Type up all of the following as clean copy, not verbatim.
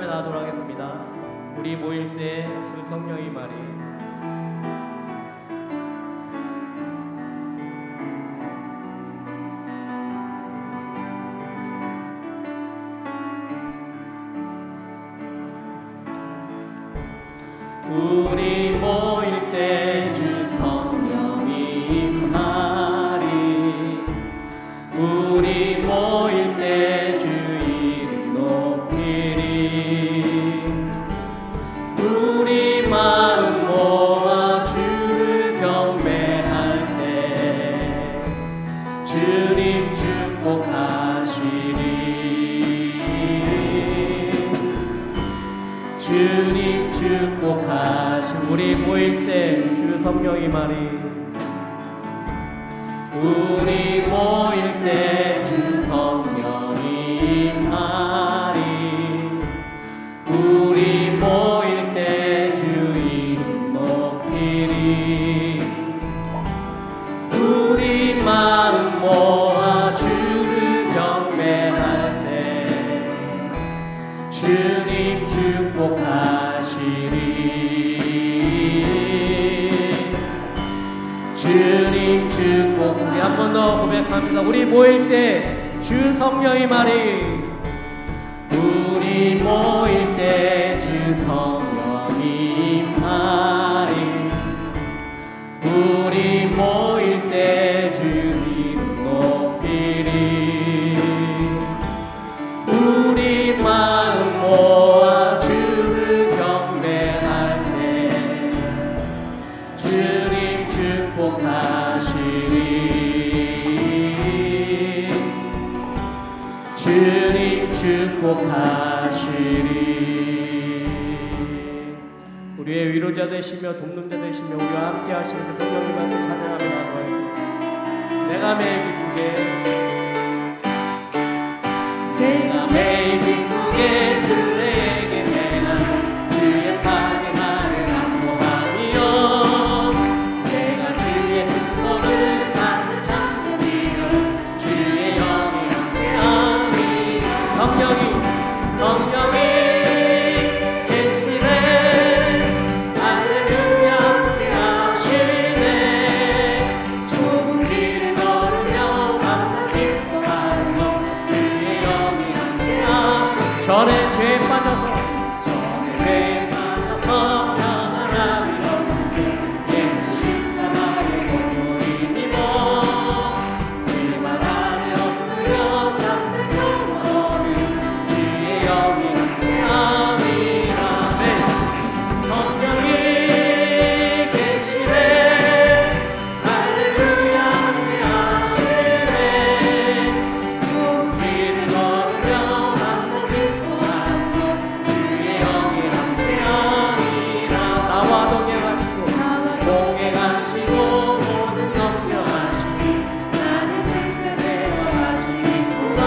나가도록 하겠습니다. 우리 모일 때 주 성령의 말이 우리 모일 때 주 성령이 임하리. 우리 모일 때 주 이름 높이리. 우리 마음 모아 주를 경배할 때 주님 축복하시리. 주님 축복하시리. 우리 모일 때 주 성령이 말이 우리 모일 때 주 성령이 임하리. 우리 모일 때 주 이름 높이리. 우리 마음 모아 주를 경배할 때 주님 축복하시리. 주님 축복. 우리 한 번 더 고백합니다. 우리 모일 때 주 성령이 말이 우리 모일 때 주 성령이 임하리. 우리 모일 때 주 이름 높이리. 우리 마음 모아 주를 경배할 때 주님 축복하시리. 주님 축복하시리. 우리의 위로자 되시며 돕는 자 되시며 우리와 함께 하시면서 성령님한테 찬양하며 나아가겠습니다. 내가 매일 기쁘게 주에게 행하는 주의 찬양하를 안보하며 내가 주의 축복을 받는 참되리라. 주의 영이 함께하니 성령이 계시네. 할렐루야 함께하시네. 좁은 길을 걸으며 밤낮 기뻐하며 주의 영이 함께하니 전에 죄에 빠져서 평안함이 없으니 예수 십자가의 공로를 힘입어 그 말 아래 엎드려 잠든 평화를 주의 영이 함께함이라. 성령이 계시네. 할렐루야 함께하시네. 좁은 길을 걸으며 밤낮 기뻐하며 주의 영이 함께함이라. 나와 동행하시고 모든 넘겨하시니 나는 실패세와 같이 기쁘다.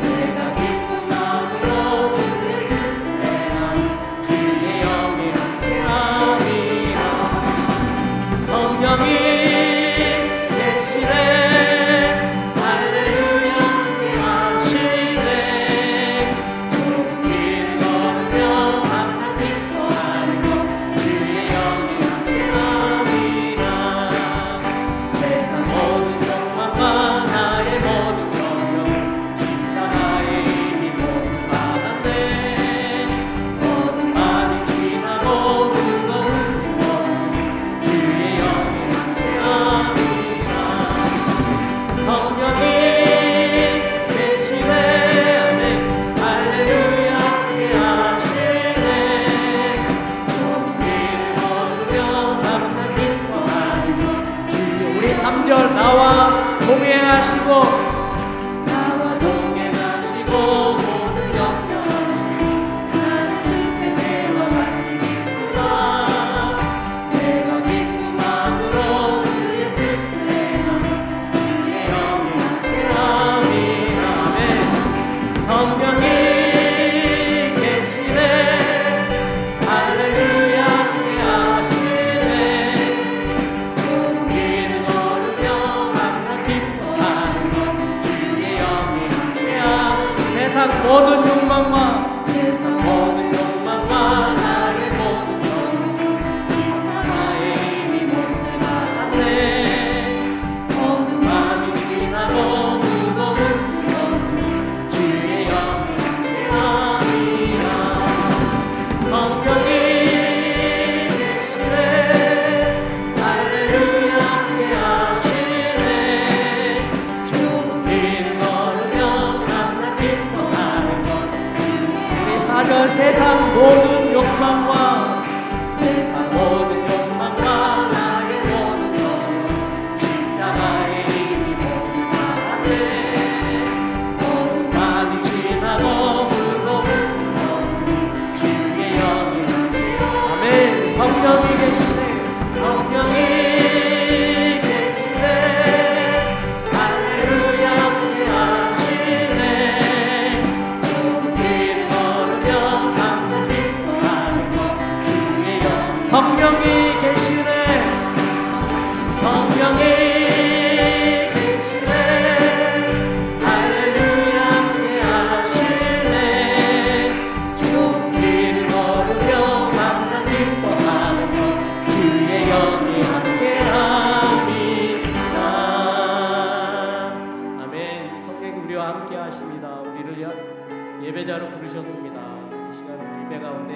내가 기쁜 마음으로 주의 뜻을 행하니 주의 영이 함께함이라. 성령이 계시네. 할렐루야 함께하시네. 좁은 길을 걸으며 밤낮 기뻐하는 것 주의 영이 함께함이라. 세상 모든 욕망과 나의 모든 경력을 십자가에 이미 모습받았네. 모든 말이 지나고 무거운 짐없으니 주의 영이 함께함이라. 성령이 계시네. 할렐루야 함께하시네. 좁은 길을 걸으며 밤낮 기뻐하는 것 주여. 우리 3절 나와 동행하시고 모든 염려하시니 나는 실패세와 같이 기쁘다. 내가 기쁜 마음으로 주의 뜻을 행하니 주의 영이 함께함이라. 성령이 계시네. 할렐루야 함께하시네. 좁은 길을 걸으며 밤낮 기뻐하는 것 주의 영이 함께하니 세상 모든 욕망과 세상 모든 욕망과 세상 모든 욕망과 나의 모든 것 십자가에 이미 벗어나네. 모든 밤이 지나고 무거운 것은 주의 영이 아멘. 성령이 계시네. 성령이 성령이 계시네. 성령이 계시네. 할렐루야 함께 하시네. 좋은 길 걸으며 만나 기뻐하는 것 주의 영이 함께 합니다. 아멘. 성령이 우리와 함께 하십니다. 우리를 예배자로 부르셨습니다. 이 시간 예배 가운데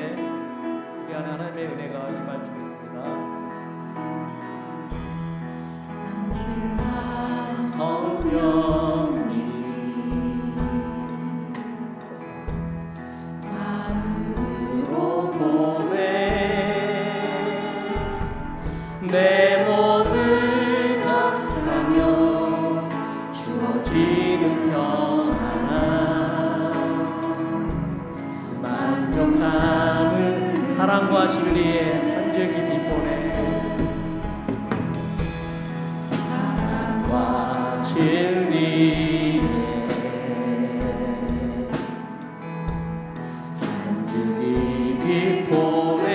우리 안에 하나님의 은혜가 임할 줄 믿습니다. 성령님 마음으로 보내 내 몸을 감싸며 주어지는 평안 만족함을 사랑과 진리에 한절기 빛보내 사랑과 진리에 한절기 빛보내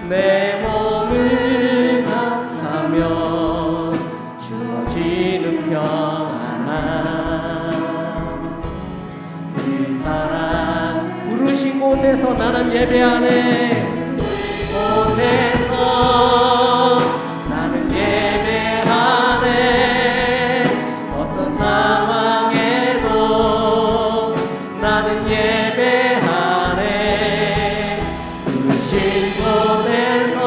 내 몸을 감싸며 주어지는 평안함 그 사랑 부르신 곳에서 나는 예배하네. 곳에서 나는 예배하네. 어떤 상황에도 나는 예배하네. 부르신 곳에서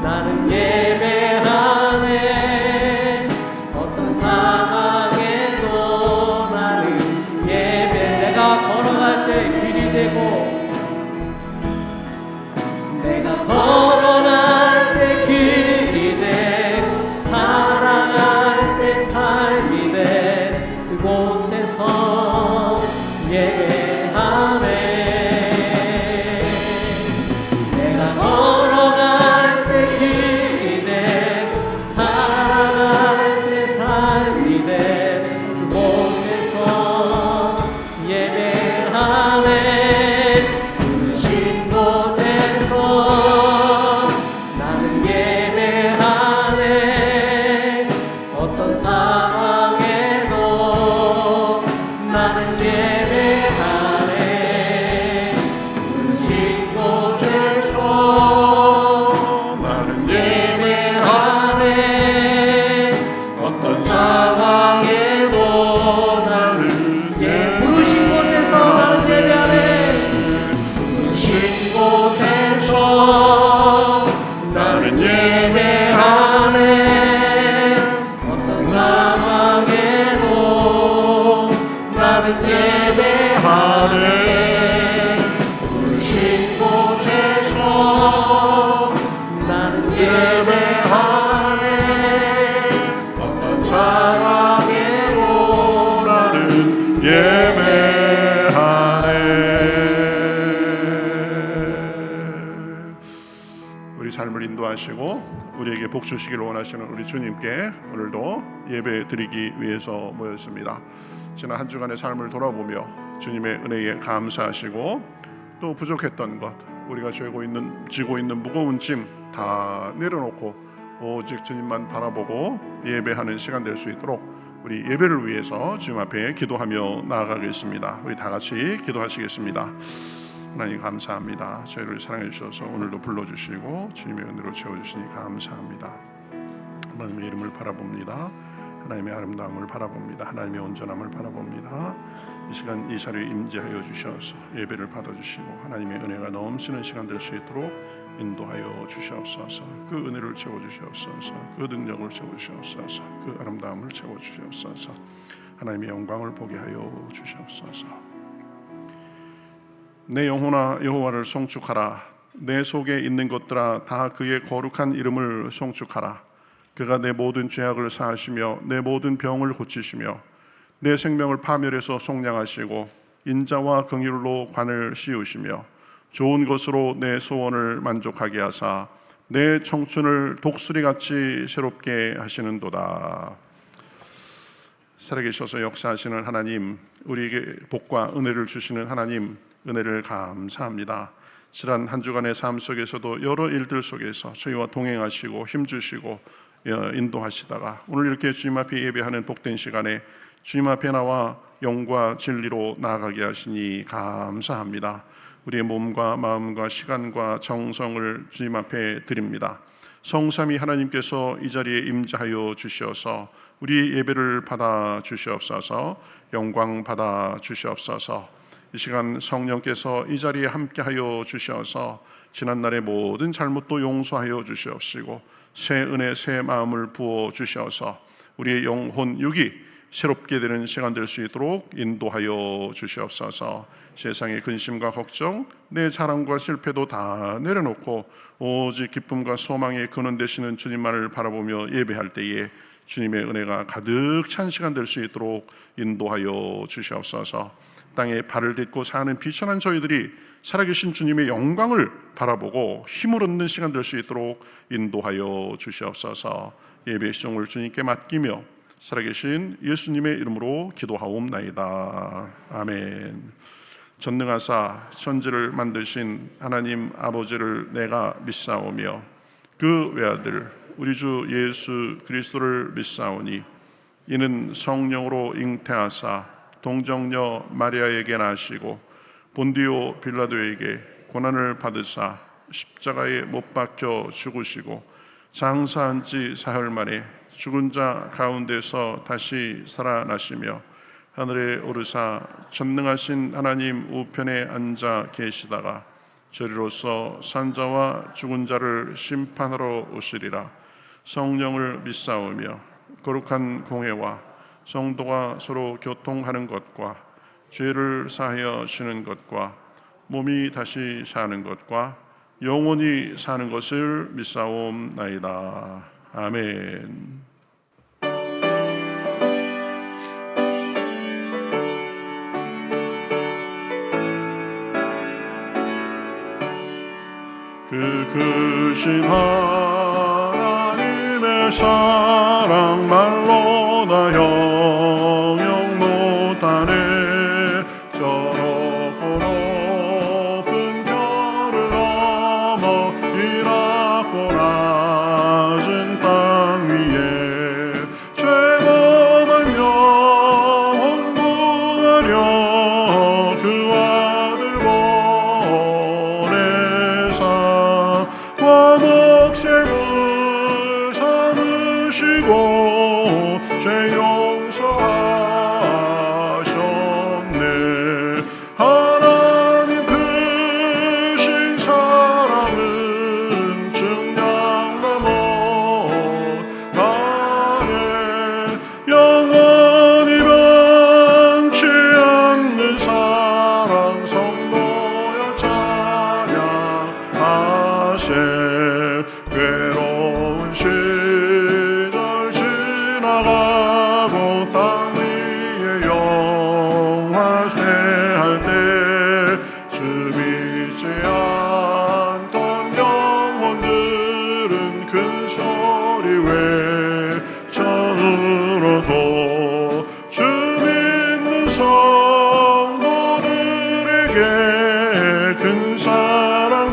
나는 예배하네. 어떤 상황에도 나는 예배. 내가 걸어갈 때 길이 되고 내가 걸어갈 때 길이 되고 살아갈 때 삶이 돼 그곳에서 예배하네. 내가 걸어갈 때 길이 되고 살아갈 때 삶이 돼 그곳에서 예배하네. 부르신 곳에서 나는 예배하네. 어떤 상황에도 나는 예배하네. 부르신 곳에서 나는 예배하네. 어떤 상황에도 나는 부르신 곳에서 나는 예배하네. 부르신 곳에서 나는 예배하네. 어떤 상황에도 나는 예배하네. 부르신 곳에서 나는 예배하네. 어떤 상황에도 나는 예배하네. 우리 삶을 인도하시고 우리에게 복 주시기를 원하시는 우리 주님께 오늘도 예배 드리기 위해서 모였습니다. 지난 한 주간의 삶을 돌아보며 주님의 은혜에 감사하시고 또 부족했던 것 우리가 쥐고 있는 무거운 짐 다 내려놓고 오직 주님만 바라보고 예배하는 시간 될 수 있도록 우리 예배를 위해서 주님 앞에 기도하며 나아가겠습니다. 우리 다 같이 기도하시겠습니다. 하나님 감사합니다. 저희를 사랑해 주셔서 오늘도 불러주시고 주님의 은혜로 채워주시니 감사합니다. 하나님의 이름을 바라봅니다. 하나님의 아름다움을 바라봅니다. 하나님의 온전함을 바라봅니다. 이 시간 이 자리에 임재하여 주셔서 예배를 받아주시고 하나님의 은혜가 넘치는 시간 될 수 있도록 인도하여 주시옵소서. 그 은혜를 채워주시옵소서. 그 능력을 채워주시옵소서. 그 아름다움을 채워주시옵소서. 하나님의 영광을 보게 하여 주시옵소서. 내 영혼아 여호와를 송축하라. 내 속에 있는 것들아 다 그의 거룩한 이름을 송축하라. 그가 내 모든 죄악을 사하시며 내 모든 병을 고치시며 내 생명을 파멸해서 속량하시고 인자와 긍휼로 관을 씌우시며 좋은 것으로 내 소원을 만족하게 하사 내 청춘을 독수리같이 새롭게 하시는도다. 살아계셔서 역사하시는 하나님, 우리에게 복과 은혜를 주시는 하나님, 은혜를 감사합니다. 지난 한 주간의 삶 속에서도 여러 일들 속에서 저희와 동행하시고 힘주시고 인도하시다가 오늘 이렇게 주님 앞에 예배하는 복된 시간에 주님 앞에 나와 영과 진리로 나아가게 하시니 감사합니다. 우리의 몸과 마음과 시간과 정성을 주님 앞에 드립니다. 성삼위 하나님께서 이 자리에 임재하여 주시어서 우리 예배를 받아 주시옵소서. 영광 받아 주시옵소서. 이 시간 성령께서 이 자리에 함께하여 주셔서 지난날의 모든 잘못도 용서하여 주시옵시고 새 은혜 새 마음을 부어 주셔서 우리의 영혼 육이 새롭게 되는 시간 될 수 있도록 인도하여 주시옵소서. 세상의 근심과 걱정, 내 자랑과 실패도 다 내려놓고 오직 기쁨과 소망의 근원 되시는 주님만을 바라보며 예배할 때에 주님의 은혜가 가득 찬 시간 될 수 있도록 인도하여 주시옵소서. 땅에 발을 딛고 사는 비천한 저희들이 살아계신 주님의 영광을 바라보고 힘을 얻는 시간 될 수 있도록 인도하여 주시옵소서. 예배의 시종을 주님께 맡기며 살아계신 예수님의 이름으로 기도하옵나이다. 아멘. 전능하사 천지를 만드신 하나님 아버지를 내가 믿사오며 그 외아들 우리 주 예수 그리스도를 믿사오니 이는 성령으로 잉태하사 동정녀 마리아에게 나시고 본디오 빌라도에게 고난을 받으사 십자가에 못 박혀 죽으시고 장사한 지 사흘 만에 죽은 자 가운데서 다시 살아나시며 하늘에 오르사 전능하신 하나님 우편에 앉아 계시다가 저리로서 산자와 죽은 자를 심판하러 오시리라. 성령을 믿사오며 거룩한 공회와 성도가 서로 교통하는 것과 죄를 사하여 주는 것과 몸이 다시 사는 것과 영원히 사는 것을 믿사옵나이다. 아멘. 그 크신 하나님의 사랑 말로 다 형용 못하네. 저 높고 높은 별을 넘어 이 낮고 낮은 땅 위에 죄범한 영혼 구하려 그 아들 보내사 목숨을 삼으시고 죄 용서하셨네. 하나님 크신 사랑은 증량다 못하네. 영원히 변치 않는 사랑 성도여 찬양하세. 괴로운 시절 지나가고 땅 위에 영화쇠할 때 주 믿지 않던 영혼들은 큰 소리 외쳐들어도 주 믿는 성도들에게 큰 사랑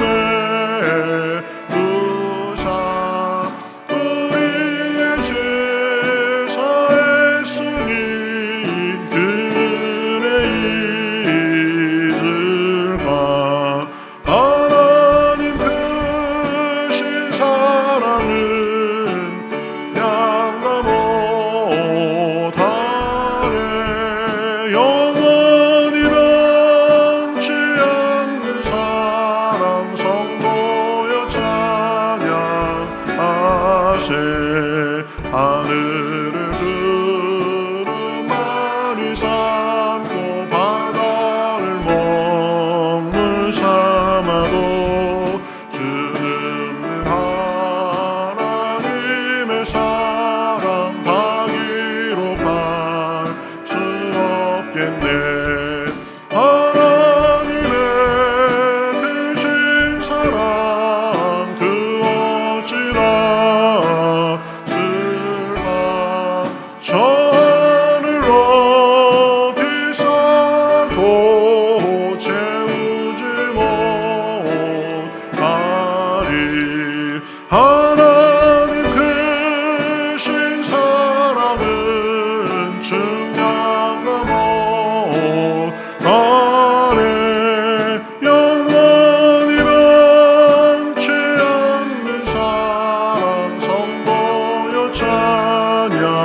하늘을 두루마리 삼고 바다를 먹물 삼아도 주는 하나님의 사랑 다 기록할 수 없겠네. 하나님의 크신 사랑 그 어찌나 쓸까. 저 하늘로 비싸도 채우지 못하리. 하나님 크신 사랑은 측량과 못하네. 영원히 변치 않는 사랑 선보여 찬양하세.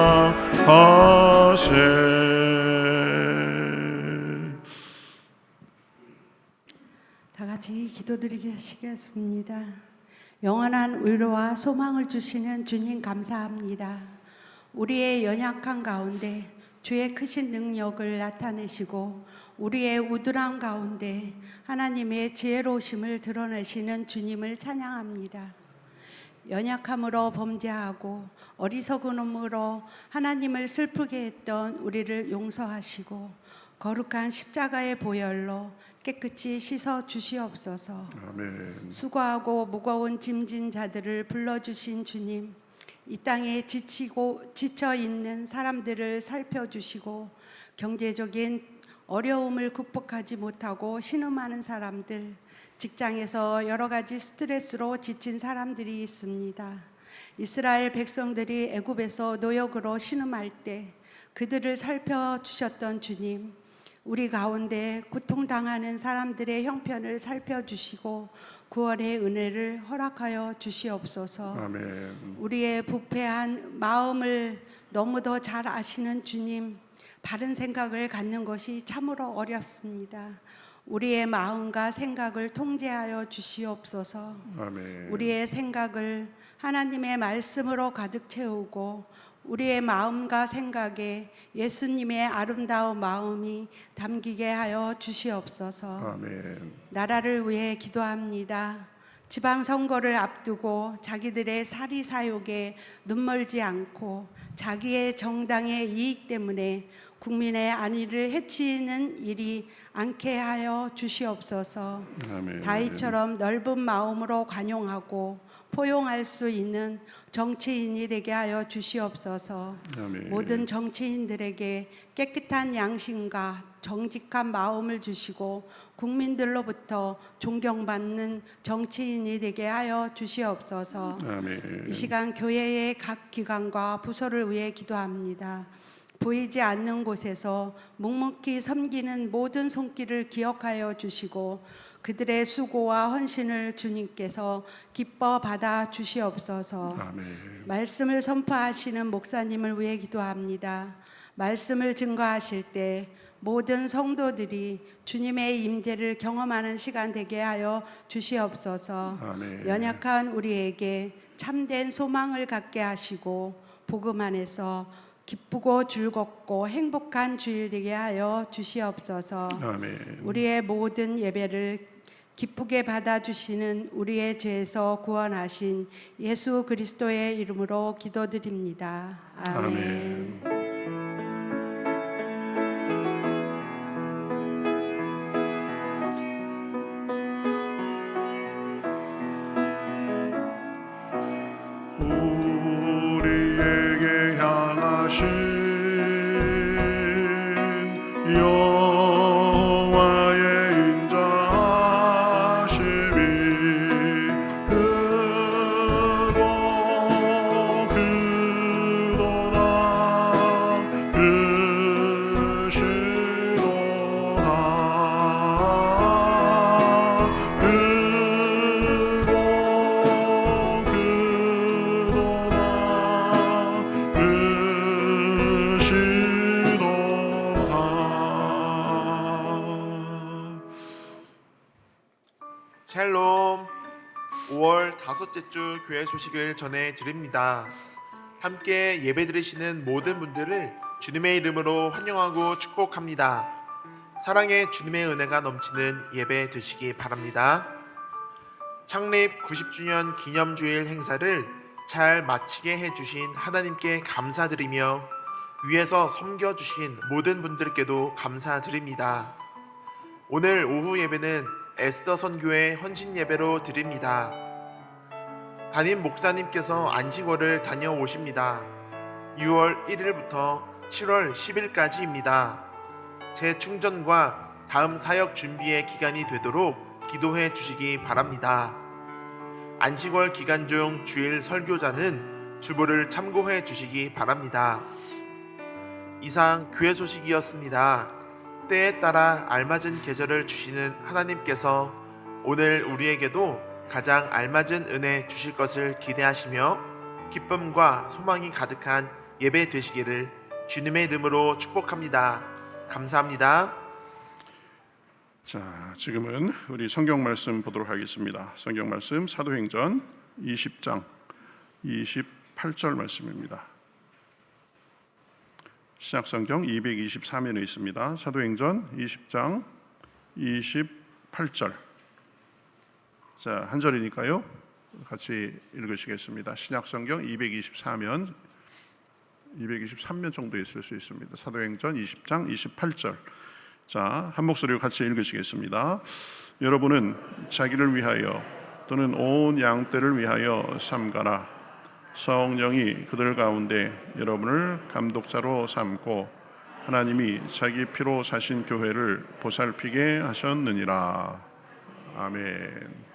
다 같이 기도드리겠습니다. 영원한 위로와 소망을 주시는 주님 감사합니다. 우리의 연약한 가운데 주의 크신 능력을 나타내시고 우리의 우둔함 가운데 하나님의 지혜로우심을 드러내시는 주님을 찬양합니다. 연약함으로 범죄하고 어리석음으로 하나님을 슬프게 했던 우리를 용서하시고 거룩한 십자가의 보혈로 깨끗이 씻어 주시옵소서. 아멘. 수고하고 무거운 짐진 자들을 불러주신 주님, 이 땅에 지쳐 있는 사람들을 살펴주시고 경제적인 어려움을 극복하지 못하고 신음하는 사람들, 직장에서 여러 가지 스트레스로 지친 사람들이 있습니다. 이스라엘 백성들이 애굽에서 노역으로 신음할 때 그들을 살펴주셨던 주님, 우리 가운데 고통당하는 사람들의 형편을 살펴주시고 구원의 은혜를 허락하여 주시옵소서. 아멘. 우리의 부패한 마음을 너무도 잘 아시는 주님, 바른 생각을 갖는 것이 참으로 어렵습니다. 우리의 마음과 생각을 통제하여 주시옵소서. 아멘. 우리의 생각을 하나님의 말씀으로 가득 채우고 우리의 마음과 생각에 예수님의 아름다운 마음이 담기게 하여 주시옵소서. 아멘. 나라를 위해 기도합니다. 지방선거를 앞두고 자기들의 사리사욕에 눈멀지 않고 자기의 정당의 이익 때문에 국민의 안위를 해치는 일이 않게 하여 주시옵소서. 아멘. 다윗처럼 넓은 마음으로 관용하고 포용할 수 있는 정치인이 되게 하여 주시옵소서. 아멘. 모든 정치인들에게 깨끗한 양심과 정직한 마음을 주시고 국민들로부터 존경받는 정치인이 되게 하여 주시옵소서. 아멘. 이 시간 교회의 각 기관과 부서를 위해 기도합니다. 보이지 않는 곳에서 묵묵히 섬기는 모든 손길을 기억하여 주시고 그들의 수고와 헌신을 주님께서 기뻐 받아 주시옵소서. 아멘. 말씀을 선포하시는 목사님을 위해 기도합니다. 말씀을 증거하실 때 모든 성도들이 주님의 임재를 경험하는 시간 되게 하여 주시옵소서. 아멘. 연약한 우리에게 참된 소망을 갖게 하시고 복음 안에서 기쁘고 즐겁고 행복한 주일 되게 하여 주시옵소서. 아멘. 우리의 모든 예배를 기쁘게 받아주시는 우리의 죄에서 구원하신 예수 그리스도의 이름으로 기도드립니다. 아멘. 우리에게 향하신 여호와의 인자하심이 그도다 샬롬. 5월 다섯째 주 교회 소식을 전해 드립니다. 함께 예배드리시는 모든 분들을 주님의 이름으로 환영하고 축복합니다. 사랑의 주님의 은혜가 넘치는 예배 되시기 바랍니다. 창립 90주년 기념주일 행사를 잘 마치게 해주신 하나님께 감사드리며 위에서 섬겨주신 모든 분들께도 감사드립니다. 오늘 오후 예배는 에스더 선교회 헌신 예배로 드립니다. 담임 목사님께서 안식월을 다녀오십니다. 6월 1일부터 7월 10일까지입니다. 재충전과 다음 사역 준비의 기간이 되도록 기도해 주시기 바랍니다. 안식월 기간 중 주일 설교자는 주보를 참고해 주시기 바랍니다. 이상 교회 소식이었습니다. 때에 따라 알맞은 계절을 주시는 하나님께서 오늘 우리에게도 가장 알맞은 은혜 주실 것을 기대하시며 기쁨과 소망이 가득한 예배 되시기를 주님의 이름으로 축복합니다. 감사합니다. 자, 지금은 우리 성경 말씀 보도록 하겠습니다. 성경 말씀 사도행전 20장 28절 말씀입니다. 신약 성경 223면에 있습니다. 사도행전 20장 28절. 자, 한 절이니까요. 같이 읽으시겠습니다. 신약 성경 223면 정도 있을 수 있습니다. 사도행전 20장 28절. 자, 한 목소리로 같이 읽으시겠습니다. 여러분은 자기를 위하여 또는 온 양떼를 위하여 삼가라. 성령이 그들 가운데 여러분을 감독자로 삼고 하나님이 자기 피로 사신 교회를 보살피게 하셨느니라. 아멘.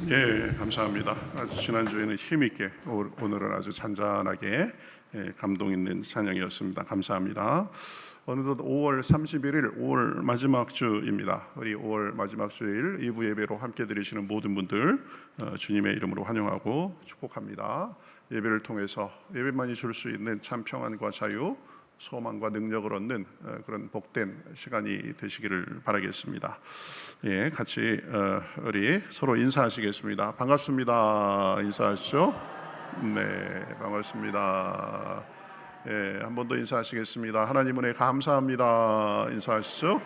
예, 감사합니다. 아주 지난주에는 힘있게, 오늘은 아주 잔잔하게 감동 있는 찬양이었습니다. 감사합니다. 어느덧 5월 31일 5월 마지막 주입니다. 우리 5월 마지막 주일 2부 예배로 함께 드리시는 모든 분들 주님의 이름으로 환영하고 축복합니다. 예배를 통해서 예배만이 줄 수 있는 참 평안과 자유, 소망과 능력을 얻는 그런 복된 시간이 되시기를 바라겠습니다. 예, 같이 우리 서로 인사하시겠습니다. 반갑습니다. 인사하시죠. 네, 반갑습니다. 예, 한 번 더 인사하시겠습니다. 하나님 은혜 감사합니다. 인사하시죠.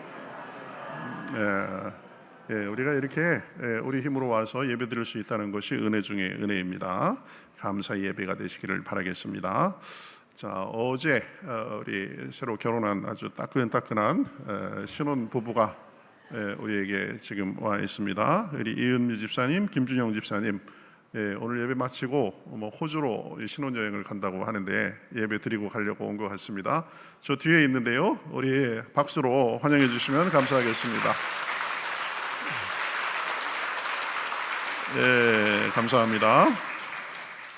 예, 우리가 이렇게 우리 힘으로 와서 예배드릴 수 있다는 것이 은혜 중에 은혜입니다. 감사 예배가 되시기를 바라겠습니다. 자, 어제 우리 새로 결혼한 아주 따끈따끈한 신혼 부부가 우리에게 지금 와 있습니다. 우리 이은미 집사님, 김준영 집사님, 오늘 예배 마치고 호주로 신혼여행을 간다고 하는데 예배 드리고 가려고 온 것 같습니다. 저 뒤에 있는데요, 우리 박수로 환영해 주시면 감사하겠습니다. 예, 감사합니다.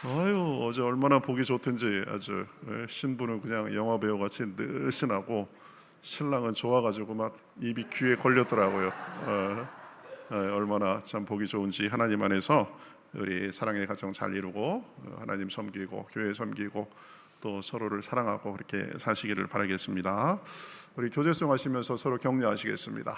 아유, 어제 얼마나 보기 좋든지 아주 신부는 그냥 영화 배우 같이 늘씬하고 신랑은 좋아가지고 막 입이 귀에 걸렸더라고요. 얼마나 참 보기 좋은지 하나님 안에서 우리 사랑의 가정 잘 이루고 하나님 섬기고 교회 섬기고 또 서로를 사랑하고 그렇게 사시기를 바라겠습니다. 우리 교제송 하시면서 서로 격려하시겠습니다.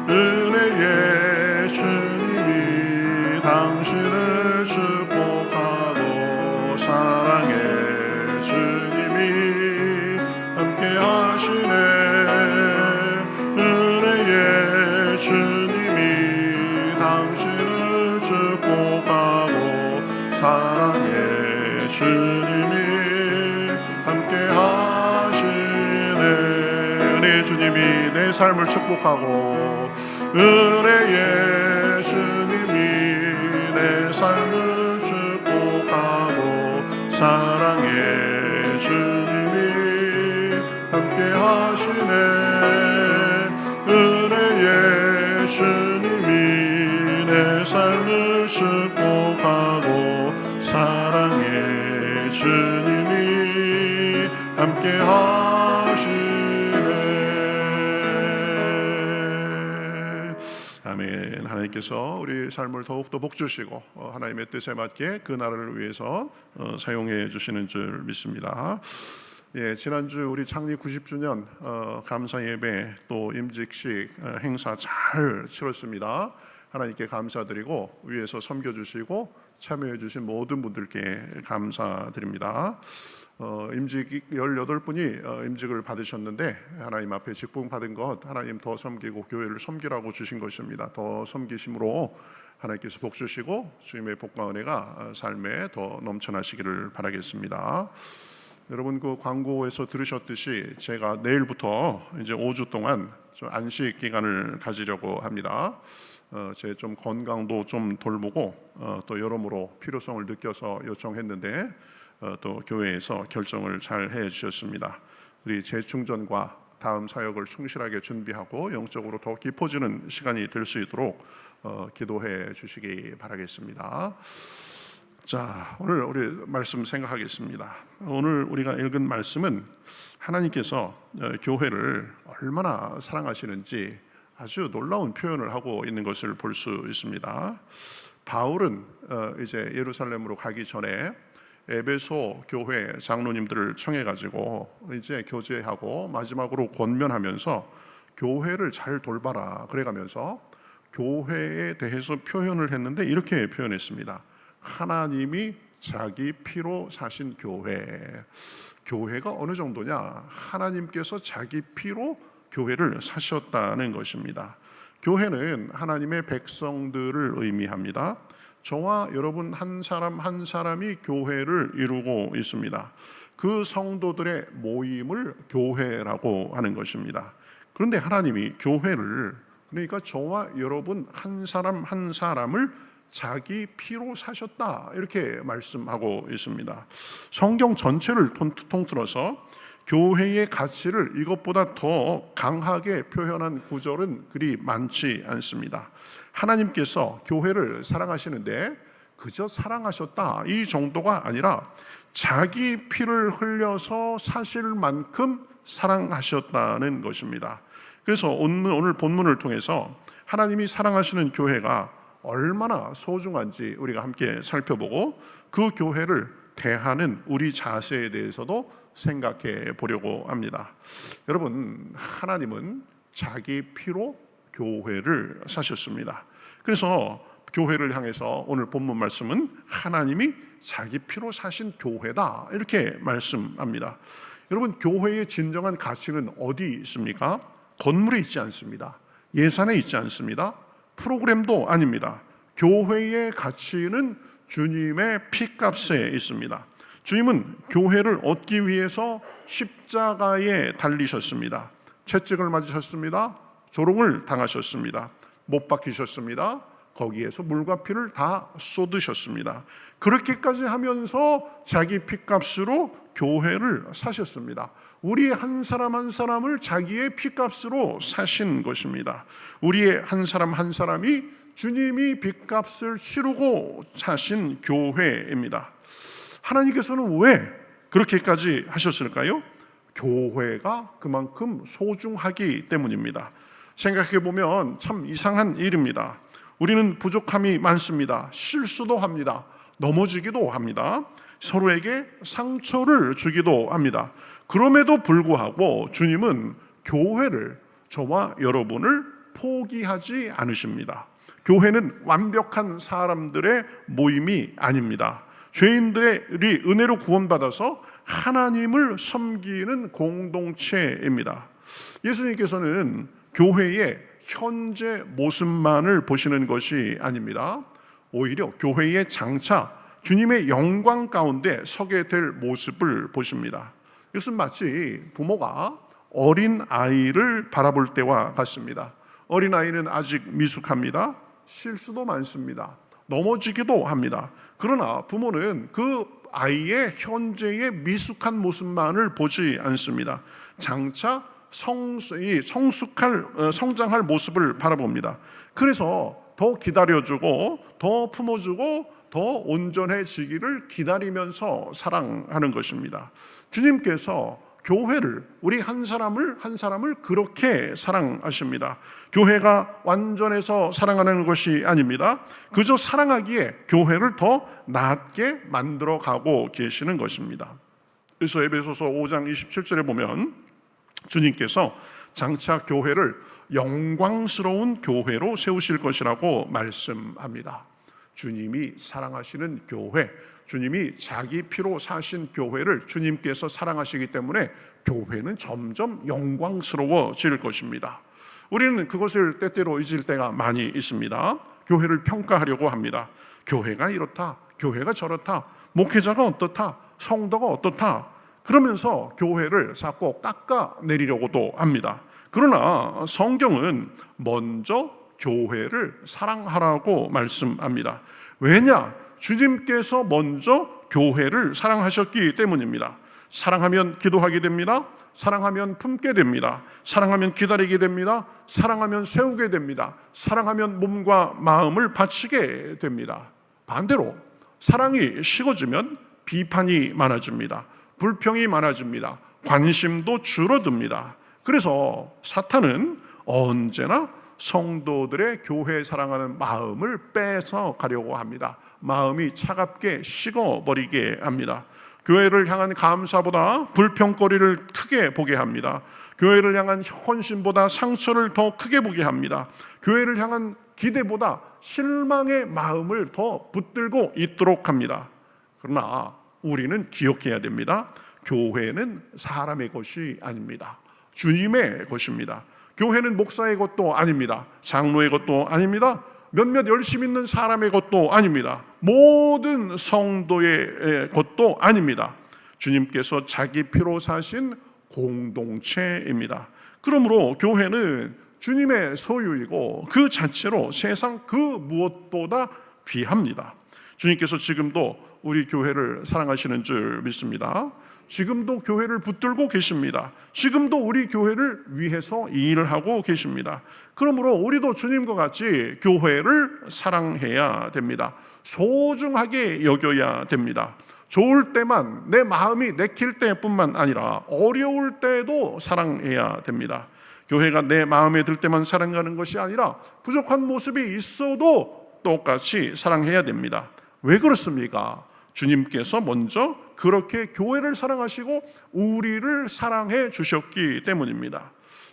은혜의 주님이 당신을 축복하고 사랑의 주님이 함께 하시네. 은혜의 주님이 당신을 축복하고 사랑의 주님이 함께 하시네. 은혜의 주님이 내 삶을 축복하고 은혜의 주님이 내 삶을 축복하고 사랑의 주님이 함께 하시네. 은혜의 주님이 내 삶을 축복하고 사랑의 주님이 함께 하시네. 아멘. 하나님께서 우리 삶을 더욱더 복주시고 하나님의 뜻에 맞게 그 나라를 위해서 사용해 주시는 줄 믿습니다. 예, 지난주 우리 창립 90주년 감사 예배 또 임직식 행사 잘 치렀습니다. 하나님께 감사드리고 위에서 섬겨주시고 참여해주신 모든 분들께 감사드립니다. 임직 18분이 임직을 받으셨는데 하나님 앞에 직분 받은 것 하나님 더 섬기고 교회를 섬기라고 주신 것입니다. 더 섬기심으로 하나님께서 복 주시고 주님의 복과 은혜가 삶에 더 넘쳐나시기를 바라겠습니다. 여러분 그 광고에서 들으셨듯이 제가 내일부터 이제 5주 동안 좀 안식 기간을 가지려고 합니다. 제 좀 건강도 좀 돌보고 또 여러모로 필요성을 느껴서 요청했는데 또 교회에서 결정을 잘 해주셨습니다. 우리 재충전과 다음 사역을 충실하게 준비하고 영적으로 더 깊어지는 시간이 될 수 있도록 기도해 주시기 바라겠습니다. 자, 오늘 우리 말씀 생각하겠습니다. 오늘 우리가 읽은 말씀은 하나님께서 교회를 얼마나 사랑하시는지 아주 놀라운 표현을 하고 있는 것을 볼 수 있습니다. 바울은 이제 예루살렘으로 가기 전에 에베소 교회 장로님들을 청해가지고 이제 교제하고 마지막으로 권면하면서 교회를 잘 돌봐라 그래가면서 교회에 대해서 표현을 했는데 이렇게 표현했습니다. 하나님이 자기 피로 사신 교회. 교회가 어느 정도냐? 하나님께서 자기 피로 교회를 사셨다는 것입니다. 교회는 하나님의 백성들을 의미합니다. 저와 여러분 한 사람 한 사람이 교회를 이루고 있습니다. 그 성도들의 모임을 교회라고 하는 것입니다. 그런데 하나님이 교회를, 그러니까 저와 여러분 한 사람 한 사람을 자기 피로 사셨다 이렇게 말씀하고 있습니다. 성경 전체를 통틀어서 교회의 가치를 이것보다 더 강하게 표현한 구절은 그리 많지 않습니다. 하나님께서 교회를 사랑하시는데 그저 사랑하셨다 이 정도가 아니라 자기 피를 흘려서 사실 만큼 사랑하셨다는 것입니다. 그래서 오늘 본문을 통해서 하나님이 사랑하시는 교회가 얼마나 소중한지 우리가 함께 살펴보고 그 교회를 대하는 우리 자세에 대해서도 생각해 보려고 합니다. 여러분, 하나님은 자기 피로 교회를 사셨습니다. 그래서 교회를 향해서 오늘 본문 말씀은 하나님이 자기 피로 사신 교회다 이렇게 말씀합니다. 여러분, 교회의 진정한 가치는 어디 있습니까? 건물에 있지 않습니다. 예산에 있지 않습니다. 프로그램도 아닙니다. 교회의 가치는 주님의 피값에 있습니다. 주님은 교회를 얻기 위해서 십자가에 달리셨습니다. 채찍을 맞으셨습니다. 조롱을 당하셨습니다. 못 박히셨습니다. 거기에서 물과 피를 다 쏟으셨습니다. 그렇게까지 하면서 자기 피값으로 교회를 사셨습니다. 우리 한 사람 한 사람을 자기의 피값으로 사신 것입니다. 우리의 한 사람 한 사람이 주님이 빚값을 치르고 사신 교회입니다. 하나님께서는 왜 그렇게까지 하셨을까요? 교회가 그만큼 소중하기 때문입니다. 생각해 보면 참 이상한 일입니다. 우리는 부족함이 많습니다. 실수도 합니다. 넘어지기도 합니다. 서로에게 상처를 주기도 합니다. 그럼에도 불구하고 주님은 교회를, 저와 여러분을 포기하지 않으십니다. 교회는 완벽한 사람들의 모임이 아닙니다. 죄인들이 은혜로 구원받아서 하나님을 섬기는 공동체입니다. 예수님께서는 교회의 현재 모습만을 보시는 것이 아닙니다. 오히려 교회의 장차 주님의 영광 가운데 서게 될 모습을 보십니다. 이것은 마치 부모가 어린 아이를 바라볼 때와 같습니다. 어린 아이는 아직 미숙합니다. 실수도 많습니다. 넘어지기도 합니다. 그러나 부모는 그 아이의 현재의 미숙한 모습만을 보지 않습니다. 장차 성장할 모습을 바라봅니다. 그래서 더 기다려주고 더 품어주고 더 온전해지기를 기다리면서 사랑하는 것입니다. 주님께서 교회를, 우리 한 사람을 그렇게 사랑하십니다. 교회가 완전해서 사랑하는 것이 아닙니다. 그저 사랑하기에 교회를 더 낫게 만들어 가고 계시는 것입니다. 그래서 에베소서 5장 27절에 보면 주님께서 장차 교회를 영광스러운 교회로 세우실 것이라고 말씀합니다. 주님이 사랑하시는 교회, 주님이 자기 피로 사신 교회를 주님께서 사랑하시기 때문에 교회는 점점 영광스러워질 것입니다. 우리는 그것을 때때로 잊을 때가 많이 있습니다. 교회를 평가하려고 합니다. 교회가 이렇다, 교회가 저렇다, 목회자가 어떻다, 성도가 어떻다, 그러면서 교회를 자꾸 깎아내리려고도 합니다. 그러나 성경은 먼저 교회를 사랑하라고 말씀합니다. 왜냐? 주님께서 먼저 교회를 사랑하셨기 때문입니다. 사랑하면 기도하게 됩니다. 사랑하면 품게 됩니다. 사랑하면 기다리게 됩니다. 사랑하면 세우게 됩니다. 사랑하면 몸과 마음을 바치게 됩니다. 반대로 사랑이 식어지면 비판이 많아집니다. 불평이 많아집니다. 관심도 줄어듭니다. 그래서 사탄은 언제나 성도들의 교회 사랑하는 마음을 뺏어 가려고 합니다. 마음이 차갑게 식어버리게 합니다. 교회를 향한 감사보다 불평거리를 크게 보게 합니다. 교회를 향한 헌신보다 상처를 더 크게 보게 합니다. 교회를 향한 기대보다 실망의 마음을 더 붙들고 있도록 합니다. 그러나 우리는 기억해야 됩니다. 교회는 사람의 것이 아닙니다. 주님의 것입니다. 교회는 목사의 것도 아닙니다. 장로의 것도 아닙니다. 몇몇 열심히 있는 사람의 것도 아닙니다. 모든 성도의 것도 아닙니다. 주님께서 자기 피로 사신 공동체입니다. 그러므로 교회는 주님의 소유이고 그 자체로 세상 그 무엇보다 귀합니다. 주님께서 지금도 우리 교회를 사랑하시는 줄 믿습니다. 지금도 교회를 붙들고 계십니다. 지금도 우리 교회를 위해서 일을 하고 계십니다. 그러므로 우리도 주님과 같이 교회를 사랑해야 됩니다. 소중하게 여겨야 됩니다. 좋을 때만, 내 마음이 내킬 때뿐만 아니라 어려울 때도 사랑해야 됩니다. 교회가 내 마음에 들 때만 사랑하는 것이 아니라 부족한 모습이 있어도 똑같이 사랑해야 됩니다. 왜 그렇습니까? 주님께서 먼저 그렇게 교회를 사랑하시고 우리를 사랑해 주셨기 때문입니다.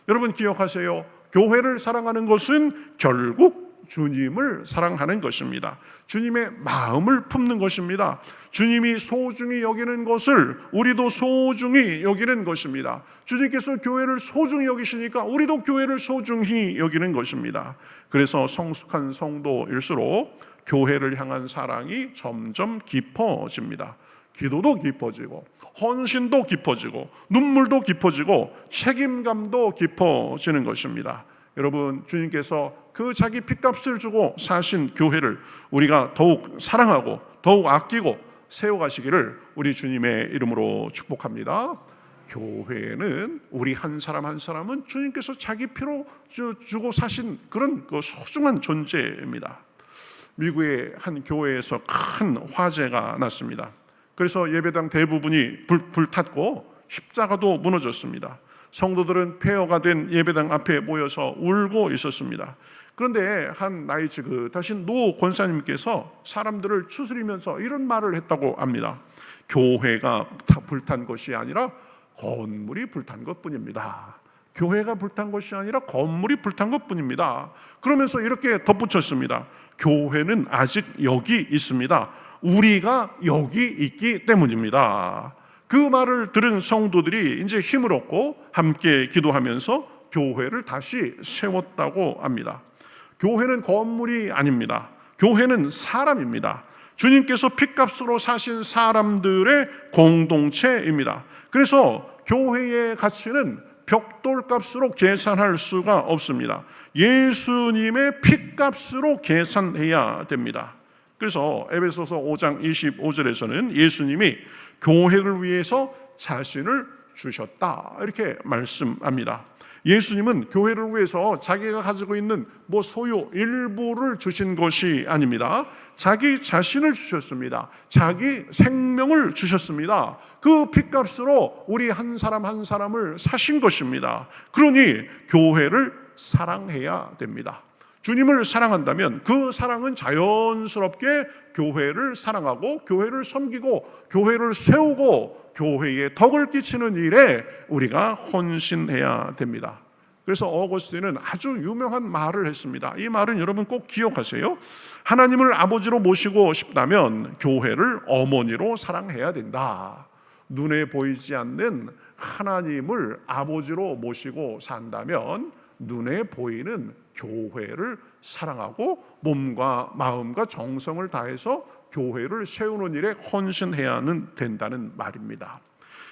여러분 기억하세요. 교회를 사랑하는 것은 결국 주님을 사랑하는 것입니다. 주님의 마음을 품는 것입니다. 주님이 소중히 여기는 것을 우리도 소중히 여기는 것입니다. 주님께서 교회를 소중히 여기시니까 우리도 교회를 소중히 여기는 것입니다. 그래서 성숙한 성도일수록 교회를 향한 사랑이 점점 깊어집니다. 기도도 깊어지고 헌신도 깊어지고 눈물도 깊어지고 책임감도 깊어지는 것입니다. 여러분, 주님께서 그 자기 핏값을 주고 사신 교회를 우리가 더욱 사랑하고 더욱 아끼고 세워가시기를 우리 주님의 이름으로 축복합니다. 교회는 우리 한 사람 한 사람은 주님께서 자기 피로 주고 사신 그런 소중한 존재입니다. 미국의 한 교회에서 큰 화재가 났습니다. 그래서 예배당 대부분이 불탔고 십자가도 무너졌습니다. 성도들은 폐허가 된 예배당 앞에 모여서 울고 있었습니다. 그런데 한 나이 지긋하신 노 권사님께서 사람들을 추스리면서 이런 말을 했다고 합니다. 교회가 불탄 것이 아니라 건물이 불탄 것뿐입니다. 교회가 불탄 것이 아니라 건물이 불탄 것뿐입니다. 그러면서 이렇게 덧붙였습니다. 교회는 아직 여기 있습니다. 우리가 여기 있기 때문입니다. 그 말을 들은 성도들이 이제 힘을 얻고 함께 기도하면서 교회를 다시 세웠다고 합니다. 교회는 건물이 아닙니다. 교회는 사람입니다. 주님께서 핏값으로 사신 사람들의 공동체입니다. 그래서 교회의 가치는 벽돌값으로 계산할 수가 없습니다. 예수님의 핏값으로 계산해야 됩니다. 그래서 에베소서 5장 25절에서는 예수님이 교회를 위해서 자신을 주셨다 이렇게 말씀합니다. 예수님은 교회를 위해서 자기가 가지고 있는 소유 일부를 주신 것이 아닙니다. 자기 자신을 주셨습니다. 자기 생명을 주셨습니다. 그 핏값으로 우리 한 사람 한 사람을 사신 것입니다. 그러니 교회를 사랑해야 됩니다. 주님을 사랑한다면 그 사랑은 자연스럽게 교회를 사랑하고 교회를 섬기고 교회를 세우고 교회에 덕을 끼치는 일에 우리가 헌신해야 됩니다. 그래서 어거스틴은 아주 유명한 말을 했습니다. 이 말은 여러분 꼭 기억하세요. 하나님을 아버지로 모시고 싶다면 교회를 어머니로 사랑해야 된다. 눈에 보이지 않는 하나님을 아버지로 모시고 산다면 눈에 보이는 교회를 사랑하고 몸과 마음과 정성을 다해서 교회를 세우는 일에 헌신해야 된다는 말입니다.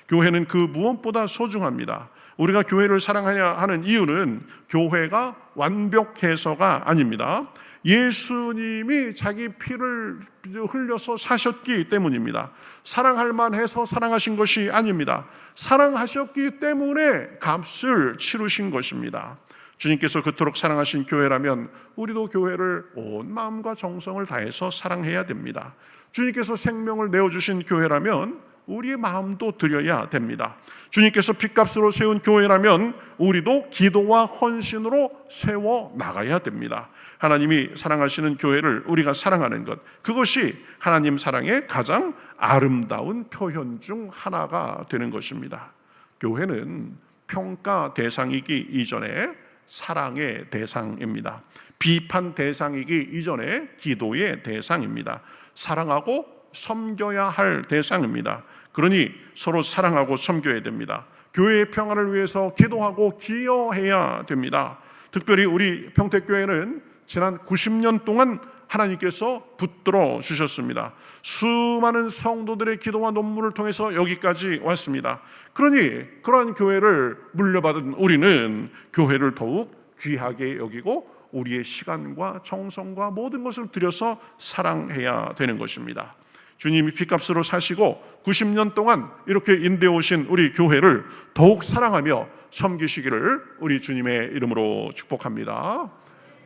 교회는 그 무엇보다 소중합니다. 우리가 교회를 사랑해야 하는 이유는 교회가 완벽해서가 아닙니다. 예수님이 자기 피를 흘려서 사셨기 때문입니다. 사랑할 만해서 사랑하신 것이 아닙니다. 사랑하셨기 때문에 값을 치르신 것입니다. 주님께서 그토록 사랑하신 교회라면 우리도 교회를 온 마음과 정성을 다해서 사랑해야 됩니다. 주님께서 생명을 내어주신 교회라면 우리의 마음도 드려야 됩니다. 주님께서 핏값으로 세운 교회라면 우리도 기도와 헌신으로 세워 나가야 됩니다. 하나님이 사랑하시는 교회를 우리가 사랑하는 것, 그것이 하나님 사랑의 가장 아름다운 표현 중 하나가 되는 것입니다. 교회는 평가 대상이기 이전에 사랑의 대상입니다. 비판 대상이기 이전에 기도의 대상입니다. 사랑하고 섬겨야 할 대상입니다. 그러니 서로 사랑하고 섬겨야 됩니다. 교회의 평화를 위해서 기도하고 기여해야 됩니다. 특별히 우리 평택교회는 지난 90년 동안 하나님께서 붙들어 주셨습니다. 수많은 성도들의 기도와 논문을 통해서 여기까지 왔습니다. 그러니 그러한 교회를 물려받은 우리는 교회를 더욱 귀하게 여기고 우리의 시간과 정성과 모든 것을 들여서 사랑해야 되는 것입니다. 주님이 핏값으로 사시고 90년 동안 이렇게 인도해 오신 우리 교회를 더욱 사랑하며 섬기시기를 우리 주님의 이름으로 축복합니다.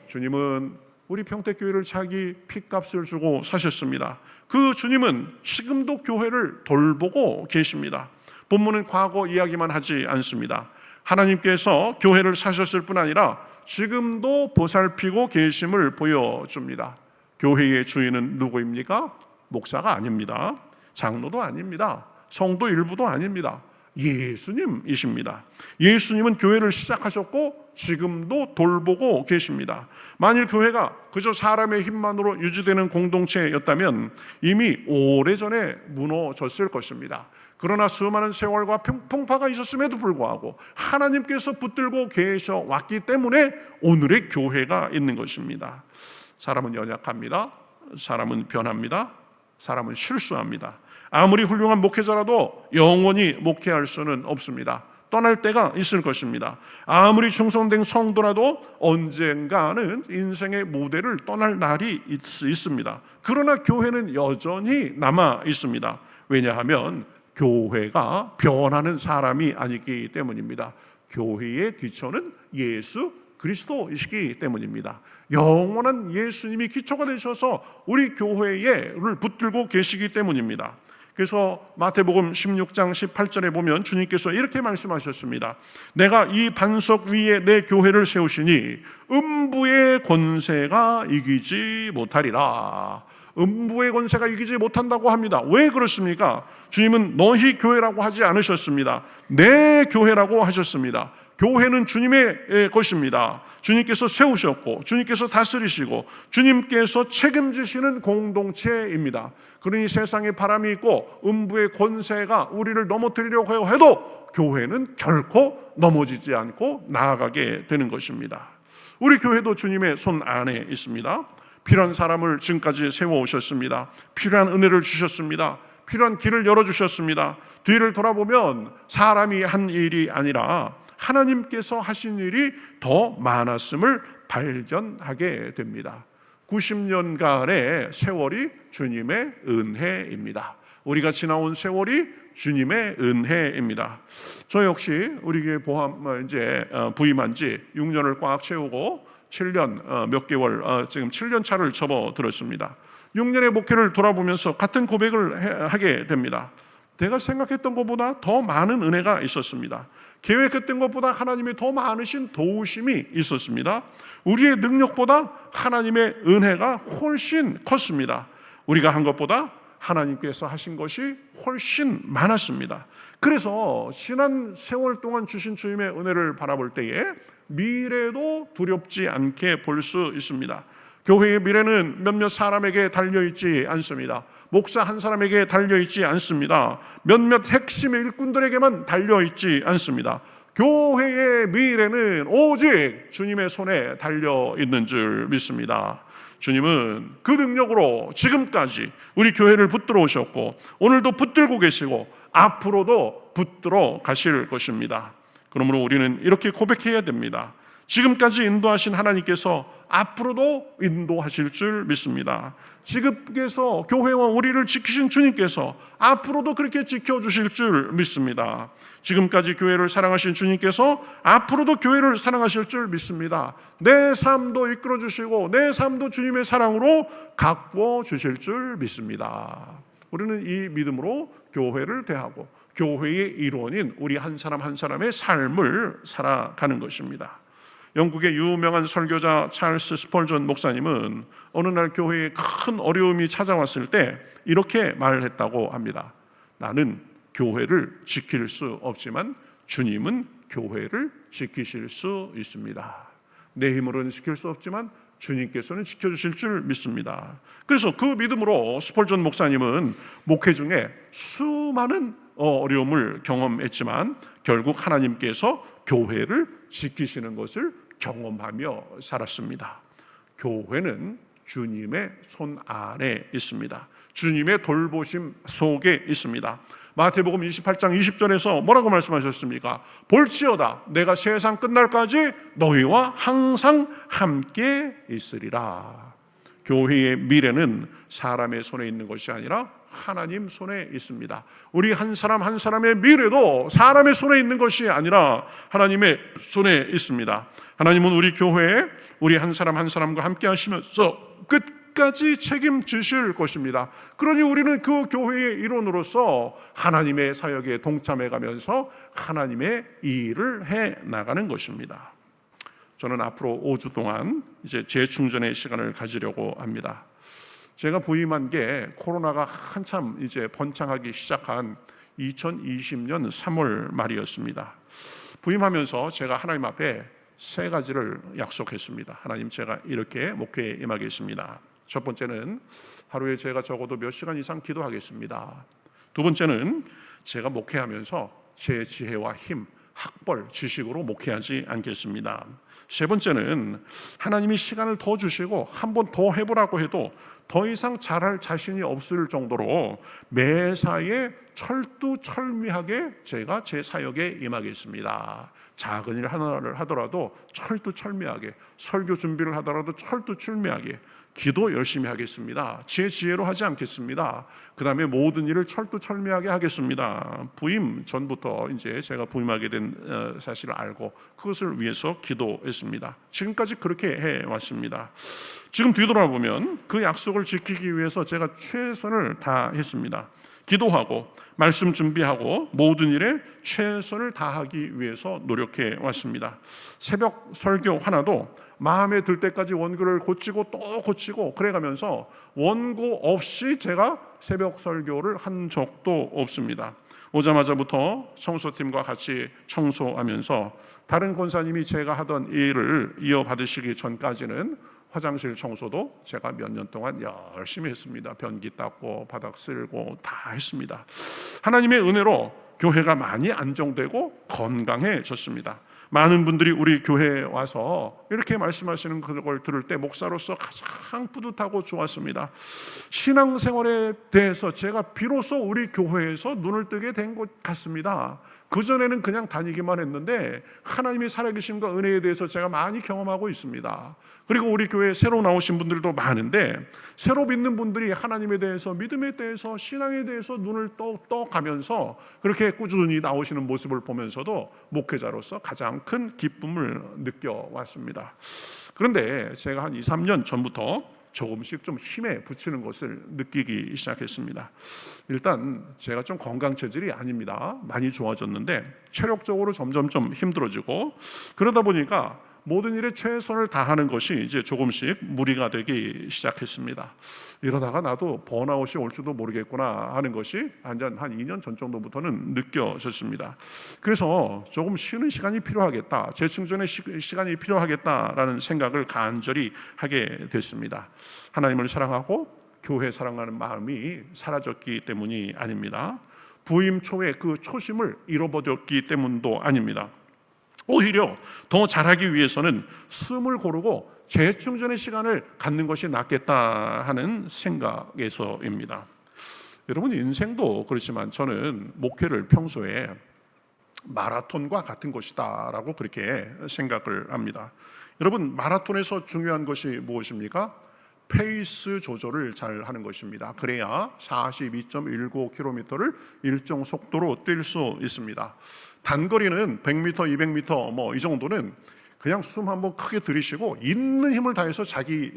주님은 우리 평택교회를 자기 핏값을 주고 사셨습니다. 그 주님은 지금도 교회를 돌보고 계십니다. 본문은 과거 이야기만 하지 않습니다. 하나님께서 교회를 사셨을 뿐 아니라 지금도 보살피고 계심을 보여줍니다. 교회의 주인은 누구입니까? 목사가 아닙니다. 장로도 아닙니다. 성도 일부도 아닙니다. 예수님이십니다. 예수님은 교회를 시작하셨고 지금도 돌보고 계십니다. 만일 교회가 그저 사람의 힘만으로 유지되는 공동체였다면 이미 오래전에 무너졌을 것입니다. 그러나 수많은 세월과 풍파가 있었음에도 불구하고 하나님께서 붙들고 계셔 왔기 때문에 오늘의 교회가 있는 것입니다. 사람은 연약합니다. 사람은 변합니다. 사람은 실수합니다. 아무리 훌륭한 목회자라도 영원히 목회할 수는 없습니다. 떠날 때가 있을 것입니다. 아무리 충성된 성도라도 언젠가는 인생의 무대를 떠날 날이 있습니다. 그러나 교회는 여전히 남아 있습니다. 왜냐하면 교회가 변하는 사람이 아니기 때문입니다. 교회의 기초는 예수 그리스도이시기 때문입니다. 영원한 예수님이 기초가 되셔서 우리 교회를 붙들고 계시기 때문입니다. 그래서 마태복음 16장 18절에 보면 주님께서 이렇게 말씀하셨습니다. 내가 이 반석 위에 내 교회를 세우시니 음부의 권세가 이기지 못하리라. 음부의 권세가 이기지 못한다고 합니다. 왜 그렇습니까? 주님은 너희 교회라고 하지 않으셨습니다. 내 교회라고 하셨습니다. 교회는 주님의 것입니다. 주님께서 세우셨고 주님께서 다스리시고 주님께서 책임지시는 공동체입니다. 그러니 세상에 바람이 있고 음부의 권세가 우리를 넘어뜨리려고 해도 교회는 결코 넘어지지 않고 나아가게 되는 것입니다. 우리 교회도 주님의 손 안에 있습니다. 필요한 사람을 지금까지 세워오셨습니다. 필요한 은혜를 주셨습니다. 필요한 길을 열어주셨습니다. 뒤를 돌아보면 사람이 한 일이 아니라 하나님께서 하신 일이 더 많았음을 발견하게 됩니다. 90년간의 세월이 주님의 은혜입니다. 우리가 지나온 세월이 주님의 은혜입니다. 저 역시 우리 교회 부임한 지 6년을 꽉 채우고 7년 몇 개월 지금 7년 차를 접어들었습니다. 6년의 목회를 돌아보면서 같은 고백을 하게 됩니다. 내가 생각했던 것보다 더 많은 은혜가 있었습니다. 계획했던 것보다 하나님의 더 많으신 도우심이 있었습니다. 우리의 능력보다 하나님의 은혜가 훨씬 컸습니다. 우리가 한 것보다 하나님께서 하신 것이 훨씬 많았습니다. 그래서 지난 세월 동안 주신 주님의 은혜를 바라볼 때에 미래도 두렵지 않게 볼 수 있습니다. 교회의 미래는 몇몇 사람에게 달려있지 않습니다. 목사 한 사람에게 달려있지 않습니다. 몇몇 핵심의 일꾼들에게만 달려있지 않습니다. 교회의 미래는 오직 주님의 손에 달려있는 줄 믿습니다. 주님은 그 능력으로 지금까지 우리 교회를 붙들어 오셨고 오늘도 붙들고 계시고 앞으로도 붙들어 가실 것입니다. 그러므로 우리는 이렇게 고백해야 됩니다. 지금까지 인도하신 하나님께서 앞으로도 인도하실 줄 믿습니다. 지금께서 교회와 우리를 지키신 주님께서 앞으로도 그렇게 지켜주실 줄 믿습니다. 지금까지 교회를 사랑하신 주님께서 앞으로도 교회를 사랑하실 줄 믿습니다. 내 삶도 이끌어 주시고 내 삶도 주님의 사랑으로 가꾸어 주실 줄 믿습니다. 우리는 이 믿음으로 교회를 대하고 교회의 일원인 우리 한 사람 한 사람의 삶을 살아가는 것입니다. 영국의 유명한 설교자 찰스 스펄전 목사님은 어느 날 교회에 큰 어려움이 찾아왔을 때 이렇게 말했다고 합니다. 나는 교회를 지킬 수 없지만 주님은 교회를 지키실 수 있습니다. 내 힘으로는 지킬 수 없지만 주님께서는 지켜주실 줄 믿습니다. 그래서 그 믿음으로 스펄전 목사님은 목회 중에 수많은 어려움을 경험했지만 결국 하나님께서 교회를 지키시는 것을 경험하며 살았습니다. 교회는 주님의 손 안에 있습니다. 주님의 돌보심 속에 있습니다. 마태복음 28장 20절에서 뭐라고 말씀하셨습니까? 볼지어다 내가 세상 끝날까지 너희와 항상 함께 있으리라. 교회의 미래는 사람의 손에 있는 것이 아니라 하나님 손에 있습니다. 우리 한 사람 한 사람의 미래도 사람의 손에 있는 것이 아니라 하나님의 손에 있습니다. 하나님은 우리 교회에 우리 한 사람 한 사람과 함께 하시면서 끝까지 책임지실 것입니다. 그러니 우리는 그 교회의 일원으로서 하나님의 사역에 동참해 가면서 하나님의 일을 해 나가는 것입니다. 저는 앞으로 5주 동안 이제 재충전의 시간을 가지려고 합니다. 제가 부임한 게 코로나가 한참 이제 번창하기 시작한 2020년 3월 말이었습니다. 부임하면서 제가 하나님 앞에 3가지를 약속했습니다. 하나님, 제가 이렇게 목회에 임하겠습니다. 첫 번째는 하루에 제가 적어도 몇 시간 이상 기도하겠습니다. 두 번째는 제가 목회하면서 제 지혜와 힘, 학벌, 지식으로 목회하지 않겠습니다. 세 번째는 하나님이 시간을 더 주시고 한 번 더 해보라고 해도 더 이상 잘할 자신이 없을 정도로 매사에 철두철미하게 제가 제 사역에 임하겠습니다. 작은 일 하나를 하더라도 철두철미하게, 설교 준비를 하더라도 철두철미하게, 기도 열심히 하겠습니다. 제 지혜로 하지 않겠습니다. 그 다음에 모든 일을 철두철미하게 하겠습니다. 부임 전부터 이제 제가 부임하게 된 사실을 알고 그것을 위해서 기도했습니다. 지금까지 그렇게 해왔습니다. 지금 뒤돌아보면 그 약속을 지키기 위해서 제가 최선을 다했습니다. 기도하고 말씀 준비하고 모든 일에 최선을 다하기 위해서 노력해 왔습니다. 새벽 설교 하나도 마음에 들 때까지 원고를 고치고 또 고치고 그래가면서 원고 없이 제가 새벽 설교를 한 적도 없습니다. 오자마자부터 청소팀과 같이 청소하면서 다른 권사님이 제가 하던 일을 이어받으시기 전까지는 화장실 청소도 제가 몇 년 동안 열심히 했습니다. 변기 닦고 바닥 쓸고 다 했습니다. 하나님의 은혜로 교회가 많이 안정되고 건강해졌습니다. 많은 분들이 우리 교회에 와서 이렇게 말씀하시는 그걸 들을 때 목사로서 가장 뿌듯하고 좋았습니다. 신앙생활에 대해서 제가 비로소 우리 교회에서 눈을 뜨게 된 것 같습니다. 그전에는 그냥 다니기만 했는데 하나님의 살아계심과 은혜에 대해서 제가 많이 경험하고 있습니다. 그리고 우리 교회에 새로 나오신 분들도 많은데 새로 믿는 분들이 하나님에 대해서, 믿음에 대해서, 신앙에 대해서 눈을 떠가면서 그렇게 꾸준히 나오시는 모습을 보면서도 목회자로서 가장 큰 기쁨을 느껴왔습니다. 그런데 제가 한 2, 3년 전부터 조금씩 좀 힘에 부치는 것을 느끼기 시작했습니다. 일단 제가 좀 건강 체질이 아닙니다. 많이 좋아졌는데 체력적으로 점점 좀 힘들어지고 그러다 보니까 모든 일에 최선을 다하는 것이 이제 조금씩 무리가 되기 시작했습니다. 이러다가 나도 번아웃이 올지도 모르겠구나 하는 것이 한 2년 전 정도부터는 느껴졌습니다. 그래서 조금 쉬는 시간이 필요하겠다, 재충전의 시간이 필요하겠다라는 생각을 간절히 하게 됐습니다. 하나님을 사랑하고 교회 사랑하는 마음이 사라졌기 때문이 아닙니다. 부임 초에 그 초심을 잃어버렸기 때문도 아닙니다. 오히려 더 잘하기 위해서는 숨을 고르고 재충전의 시간을 갖는 것이 낫겠다 하는 생각에서입니다. 여러분, 인생도 그렇지만 저는 목회를 평소에 마라톤과 같은 것이다 라고 그렇게 생각을 합니다. 여러분, 마라톤에서 중요한 것이 무엇입니까? 페이스 조절을 잘 하는 것입니다. 그래야 42.19km를 일정 속도로 뛸 수 있습니다. 단거리는 100m, 200m 이 정도는 그냥 숨 한번 크게 들이쉬고 있는 힘을 다해서 자기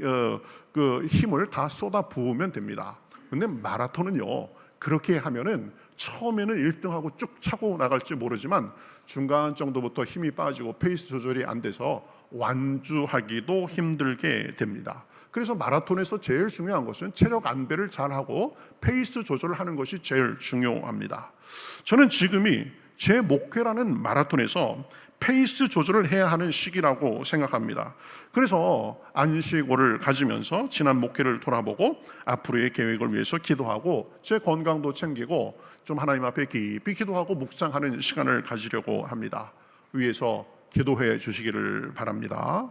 그 힘을 다 쏟아 부으면 됩니다. 근데 마라톤은요, 그렇게 하면은 처음에는 1등하고 쭉 차고 나갈지 모르지만 중간 정도부터 힘이 빠지고 페이스 조절이 안 돼서 완주하기도 힘들게 됩니다. 그래서 마라톤에서 제일 중요한 것은 체력 안배를 잘하고 페이스 조절을 하는 것이 제일 중요합니다. 저는 지금이 제 목회라는 마라톤에서 페이스 조절을 해야 하는 시기라고 생각합니다. 그래서 안식월을 가지면서 지난 목회를 돌아보고 앞으로의 계획을 위해서 기도하고 제 건강도 챙기고 좀 하나님 앞에 깊이 기도하고 묵상하는 시간을 가지려고 합니다. 위에서 기도해 주시기를 바랍니다.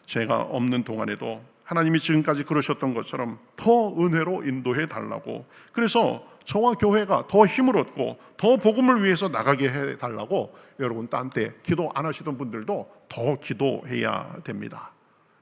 제가 없는 동안에도 하나님이 지금까지 그러셨던 것처럼 더 은혜로 인도해 달라고, 그래서 저와 교회가 더 힘을 얻고 더 복음을 위해서 나가게 해달라고 여러분 딴 때 기도 안 하시던 분들도 더 기도해야 됩니다.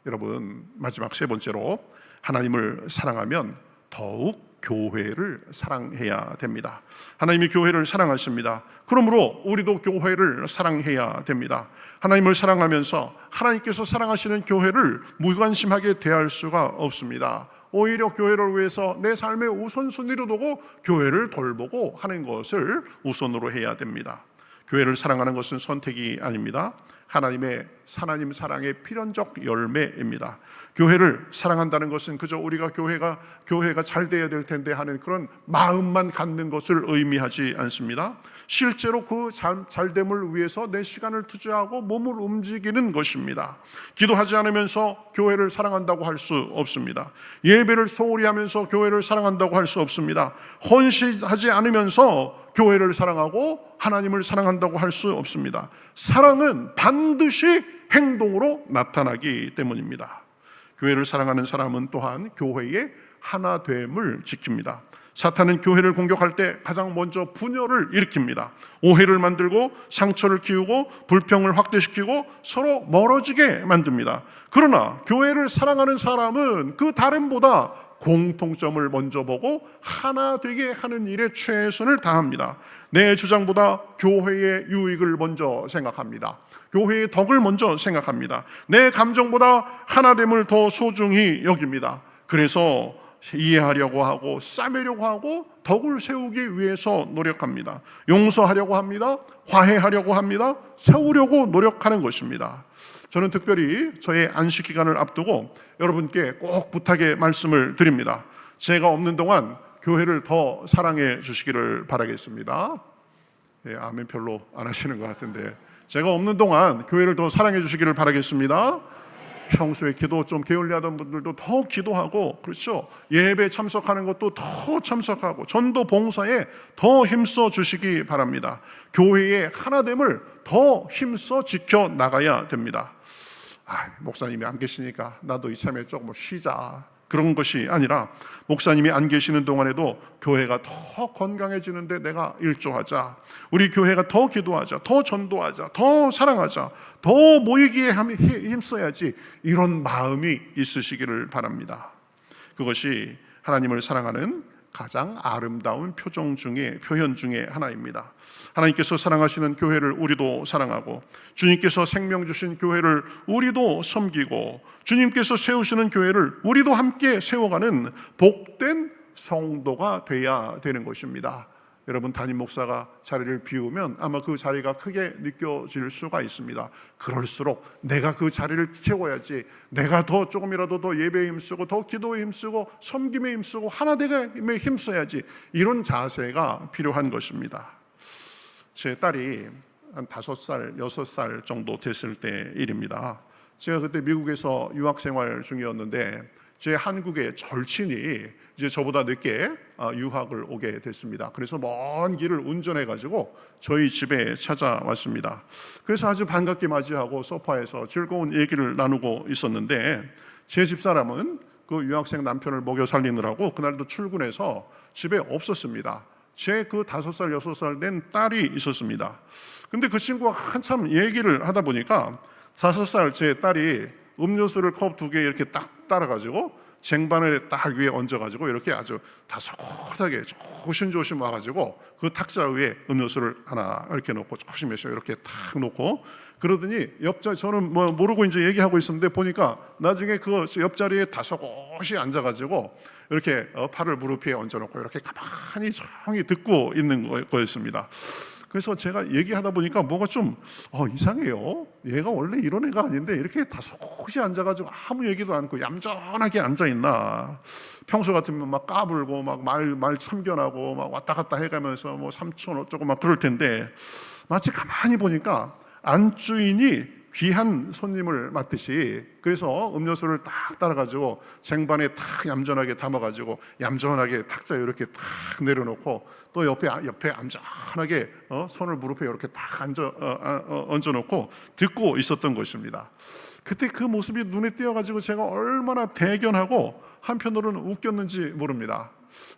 여러분, 마지막 세 번째로 하나님을 사랑하면 더욱 교회를 사랑해야 됩니다. 하나님이 교회를 사랑하십니다. 그러므로 우리도 교회를 사랑해야 됩니다. 하나님을 사랑하면서 하나님께서 사랑하시는 교회를 무관심하게 대할 수가 없습니다. 오히려 교회를 위해서 내 삶의 우선순위로 두고 교회를 돌보고 하는 것을 우선으로 해야 됩니다. 교회를 사랑하는 것은 선택이 아닙니다. 하나님 사랑의 필연적 열매입니다. 교회를 사랑한다는 것은 그저 우리가 교회가 잘 돼야 될 텐데 하는 그런 마음만 갖는 것을 의미하지 않습니다. 실제로 그 잘됨을 위해서 내 시간을 투자하고 몸을 움직이는 것입니다. 기도하지 않으면서 교회를 사랑한다고 할 수 없습니다. 예배를 소홀히 하면서 교회를 사랑한다고 할 수 없습니다. 헌신하지 않으면서 교회를 사랑하고 하나님을 사랑한다고 할 수 없습니다. 사랑은 반드시 행동으로 나타나기 때문입니다. 교회를 사랑하는 사람은 또한 교회의 하나됨을 지킵니다. 사탄은 교회를 공격할 때 가장 먼저 분열을 일으킵니다. 오해를 만들고 상처를 키우고 불평을 확대시키고 서로 멀어지게 만듭니다. 그러나 교회를 사랑하는 사람은 그 다름보다 공통점을 먼저 보고 하나 되게 하는 일에 최선을 다합니다. 내 주장보다 교회의 유익을 먼저 생각합니다. 교회의 덕을 먼저 생각합니다. 내 감정보다 하나됨을 더 소중히 여깁니다. 그래서 이해하려고 하고 싸매려고 하고 덕을 세우기 위해서 노력합니다. 용서하려고 합니다. 화해하려고 합니다. 세우려고 노력하는 것입니다. 저는 특별히 저의 안식 기간을 앞두고 여러분께 꼭 부탁의 말씀을 드립니다. 제가 없는 동안 교회를 더 사랑해 주시기를 바라겠습니다. 아멘 별로 안 하시는 것 같은데, 제가 없는 동안 교회를 더 사랑해 주시기를 바라겠습니다. 평소에 기도 좀 게을리하던 분들도 더 기도하고, 그렇죠? 예배 참석하는 것도 더 참석하고 전도 봉사에 더 힘써 주시기 바랍니다. 교회의 하나됨을 더 힘써 지켜 나가야 됩니다. 목사님이 안 계시니까 나도 이참에 조금 쉬자, 그런 것이 아니라 목사님이 안 계시는 동안에도 교회가 더 건강해지는데 내가 일조하자, 우리 교회가 더 기도하자, 더 전도하자, 더 사랑하자, 더 모이기에 힘써야지, 이런 마음이 있으시기를 바랍니다. 그것이 하나님을 사랑하는 가장 아름다운 표현 중에 하나입니다. 하나님께서 사랑하시는 교회를 우리도 사랑하고, 주님께서 생명 주신 교회를 우리도 섬기고, 주님께서 세우시는 교회를 우리도 함께 세워가는 복된 성도가 돼야 되는 것입니다. 여러분, 담임 목사가 자리를 비우면 아마 그 자리가 크게 느껴질 수가 있습니다. 그럴수록 내가 그 자리를 채워야지, 내가 더 조금이라도 더 예배에 힘쓰고 더 기도에 힘쓰고 섬김에 힘쓰고 하나됨에 힘써야지, 이런 자세가 필요한 것입니다. 제 딸이 한 5살, 6살 정도 됐을 때 일입니다. 제가 그때 미국에서 유학생활 중이었는데 제 한국의 절친이 이제 저보다 늦게 유학을 오게 됐습니다. 그래서 먼 길을 운전해가지고 저희 집에 찾아왔습니다. 그래서 아주 반갑게 맞이하고 소파에서 즐거운 얘기를 나누고 있었는데, 제 집사람은 그 유학생 남편을 먹여 살리느라고 그날도 출근해서 집에 없었습니다. 제 그 5살, 6살 된 딸이 있었습니다. 근데 그 친구가 한참 얘기를 하다 보니까 5살 제 딸이 음료수를 컵 2개 이렇게 딱 따라가지고 쟁반을 딱 위에 얹어가지고 이렇게 아주 다소곳하게 조심조심 와가지고 그 탁자 위에 음료수를 하나 이렇게 놓고 조심해서 이렇게 탁 놓고, 그러더니 저는 뭐 모르고 이제 얘기하고 있었는데 보니까 나중에 그 옆자리에 다소곳이 앉아가지고 이렇게 팔을 무릎 위에 얹어놓고 이렇게 가만히 조용히 듣고 있는 거였습니다. 그래서 제가 얘기하다 보니까 뭐가 좀 이상해요. 얘가 원래 이런 애가 아닌데 이렇게 다소곳이 앉아가지고 아무 얘기도 않고 얌전하게 앉아있나. 평소 같으면 막 까불고 막 말 참견하고 막 왔다 갔다 해가면서 뭐 삼촌 어쩌고 막 그럴 텐데, 마치 가만히 보니까 안주인이 귀한 손님을 맞듯이, 그래서 음료수를 딱 따라가지고 쟁반에 딱 얌전하게 담아가지고 얌전하게 탁자에 이렇게 딱 내려놓고, 또 옆에 얌전하게 손을 무릎에 이렇게 딱 얹어놓고 듣고 있었던 것입니다. 그때 그 모습이 눈에 띄어가지고 제가 얼마나 대견하고 한편으로는 웃겼는지 모릅니다.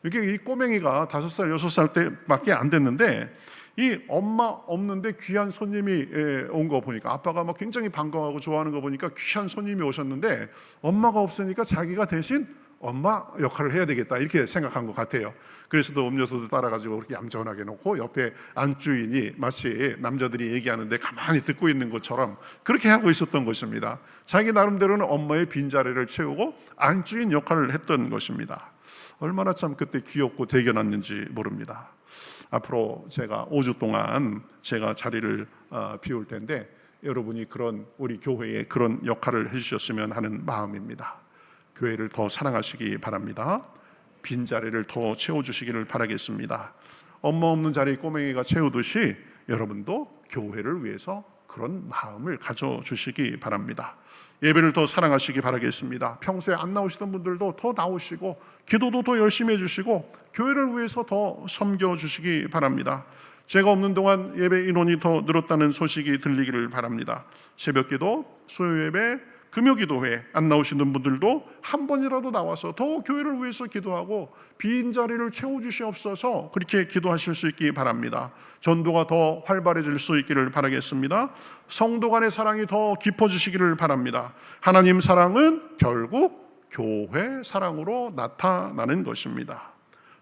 이게 이 꼬맹이가 5살, 6살 때밖에 안 됐는데, 이 엄마 없는데 귀한 손님이 온 거 보니까, 아빠가 막 굉장히 반가워하고 좋아하는 거 보니까 귀한 손님이 오셨는데 엄마가 없으니까 자기가 대신 엄마 역할을 해야 되겠다 이렇게 생각한 것 같아요. 그래서도 음료수도 따라가지고 그렇게 얌전하게 놓고 옆에 안주인이 마치 남자들이 얘기하는데 가만히 듣고 있는 것처럼 그렇게 하고 있었던 것입니다. 자기 나름대로는 엄마의 빈자리를 채우고 안주인 역할을 했던 것입니다. 얼마나 참 그때 귀엽고 대견했는지 모릅니다. 앞으로 제가 5주 동안 제가 자리를 비울 텐데 여러분이 그런 우리 교회에 그런 역할을 해주셨으면 하는 마음입니다. 교회를 더 사랑하시기 바랍니다. 빈자리를 더 채워주시기를 바라겠습니다. 엄마 없는 자리 꼬맹이가 채우듯이 여러분도 교회를 위해서 그런 마음을 가져주시기 바랍니다. 예배를 더 사랑하시기 바라겠습니다. 평소에 안 나오시던 분들도 더 나오시고 기도도 더 열심히 해주시고 교회를 위해서 더 섬겨주시기 바랍니다. 제가 없는 동안 예배 인원이 더 늘었다는 소식이 들리기를 바랍니다. 새벽기도, 수요예배, 금요기도회 안 나오시는 분들도 한 번이라도 나와서 더 교회를 위해서 기도하고 빈자리를 채워주시옵소서 그렇게 기도하실 수 있기 바랍니다. 전도가 더 활발해질 수 있기를 바라겠습니다. 성도 간의 사랑이 더 깊어지시기를 바랍니다. 하나님 사랑은 결국 교회 사랑으로 나타나는 것입니다.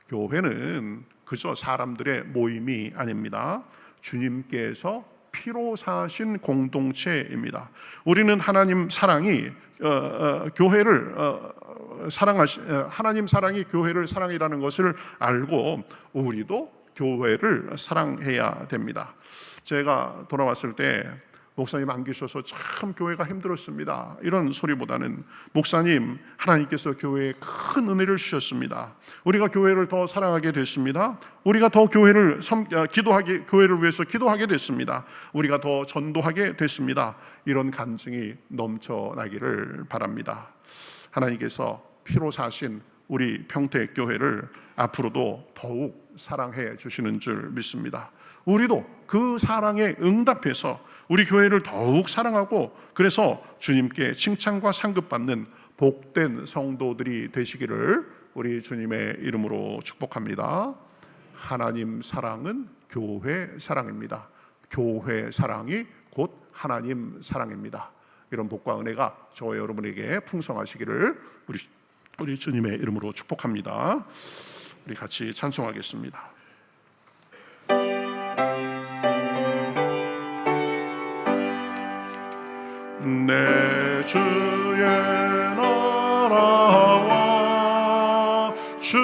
교회는 그저 사람들의 모임이 아닙니다. 주님께서 피로 사신 공동체입니다. 우리는 하나님 사랑이 교회를 하나님 사랑이 교회를 사랑이라는 것을 알고 우리도 교회를 사랑해야 됩니다. 제가 돌아왔을 때 목사님 안 계셔서 참 교회가 힘들었습니다 이런 소리보다는 목사님 하나님께서 교회에 큰 은혜를 주셨습니다. 우리가 교회를 더 사랑하게 됐습니다. 우리가 더 교회를 교회를 위해서 기도하게 됐습니다. 우리가 더 전도하게 됐습니다. 이런 간증이 넘쳐나기를 바랍니다. 하나님께서 피로 사신 우리 평택교회를 앞으로도 더욱 사랑해 주시는 줄 믿습니다. 우리도 그 사랑에 응답해서 우리 교회를 더욱 사랑하고 그래서 주님께 칭찬과 상급받는 복된 성도들이 되시기를 우리 주님의 이름으로 축복합니다. 하나님 사랑은 교회 사랑입니다. 교회 사랑이 곧 하나님 사랑입니다. 이런 복과 은혜가 저와 여러분에게 풍성하시기를 우리 주님의 이름으로 축복합니다. 우리 같이 찬송하겠습니다. 내 주의 나라와 주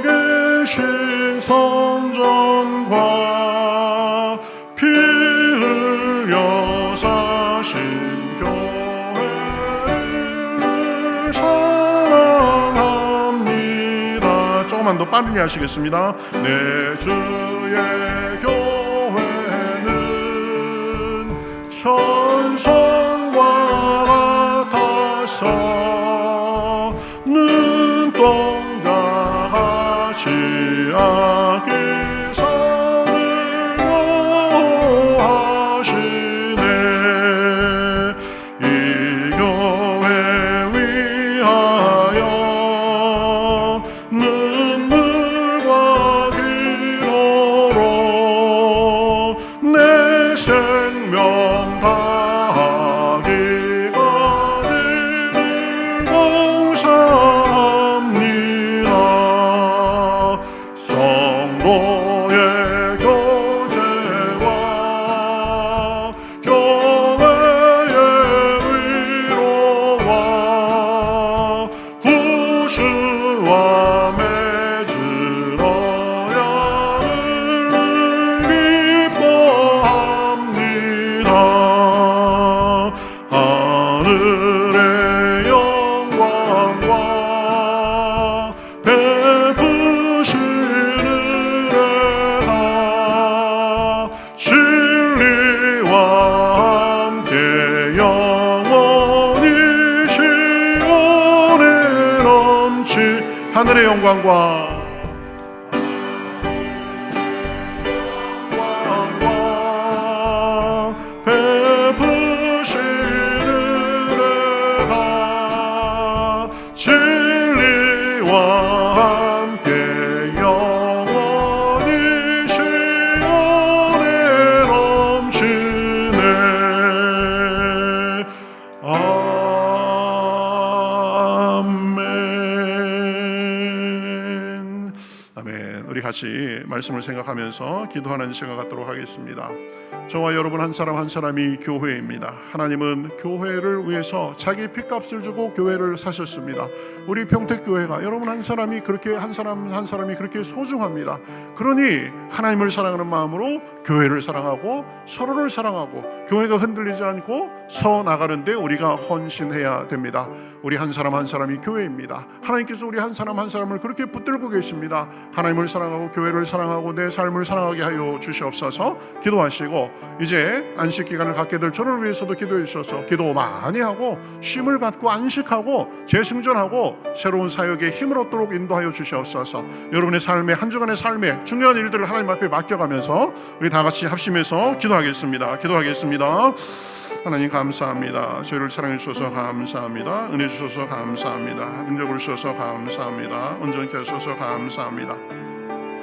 계신 성전과 피 흘려 사신 교회를 사랑합니다. 조금만 더 빠르게 하시겠습니다. 내 주의 교회는 천성과 같아서 눈동자같이 아기사를 하시네. 이 교회 위하여 눈물과 기도로 내 생명 다하기가 늘 감사합니다. 성도의 교제와 교회의 위로와 구주와 맺으러야 기뻐합니다. 하늘의 영광과 베푸시는 은혜가 진리와 함께 영원히 시온에 넘치. 하늘의 영광과 베푸시는 은혜가 진리와 함께 영원히 시온에 넘치네. 아멘. 아멘. 우리 같이 말씀을 생각하면서 기도하는 시간 갖도록 하겠습니다. 저와 여러분 한 사람 한 사람이 교회입니다. 하나님은 교회를 위해서 자기 핏값을 주고 교회를 사셨습니다. 우리 평택교회가 여러분 한 사람이 그렇게 한 사람 한 사람이 그렇게 소중합니다. 그러니 하나님을 사랑하는 마음으로 교회를 사랑하고 서로를 사랑하고 교회가 흔들리지 않고 서 나가는데 우리가 헌신해야 됩니다. 우리 한 사람 한 사람이 교회입니다. 하나님께서 우리 한 사람 한 사람을 그렇게 붙들고 계십니다. 하나님을 사랑하고 교회를 사랑하고 내 삶을 사랑하게 하여 주시옵소서. 기도하시고 이제 안식 기간을 갖게 될 저를 위해서도 기도해 주셔서 기도 많이 하고 쉼을 갖고 안식하고 재승전하고 새로운 사역에 힘을 얻도록 인도하여 주시옵소서. 여러분의 삶에 한 주간의 삶에 중요한 일들을 하나님 앞에 맡겨가면서 우리 다 같이 합심해서 기도하겠습니다. 하나님 감사합니다. 저희를 사랑해 주셔서 감사합니다. 은혜 주셔서 감사합니다. 능력을 주셔서 감사합니다. 온전케 하셔서 감사합니다.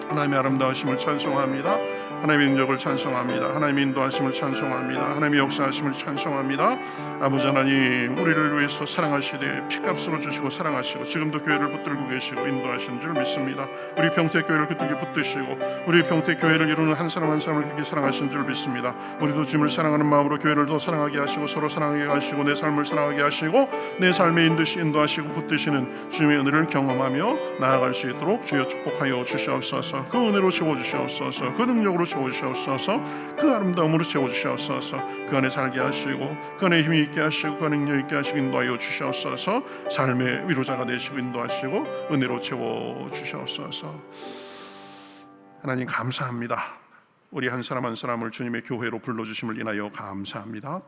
하나님의 아름다우심을 찬송합니다. 하나님의 능력을 찬송합니다. 하나님의 인도하심을 찬송합니다. 하나님의 역사하심을 찬송합니다. 아버지 하나님, 우리를 위해서 사랑하시되 피값으로 주시고 사랑하시고 지금도 교회를 붙들고 계시고 인도하시는 줄 믿습니다. 우리 평택교회를 그렇게 붙드시고 우리 평택교회를 이루는 한 사람 한 사람을 그렇게 사랑하시는 줄 믿습니다. 우리도 주님을 사랑하는 마음으로 교회를 더 사랑하게 하시고 서로 사랑하게 하시고 내 삶을 사랑하게 하시고 내 삶에 인도하시고 붙드시는 주님의 은혜를 경험하며 나아갈 수 있도록 주여 축복하여 주시옵소서. 그 은혜로 채워주시옵소서. 그 능력으로 채워주시옵소서. 그 아름다움으로 채워주시옵소서. 그 안에 살게 하시고 그 안에 힘이 있게 하시고 그 안에 능력 있게 하시고 인도하여 주시옵소서. 삶의 위로자가 되시고 인도하시고 은혜로 채워주시옵소서. 하나님 감사합니다. 우리 한 사람 한 사람을 주님의 교회로 불러주심을 인하여 감사합니다.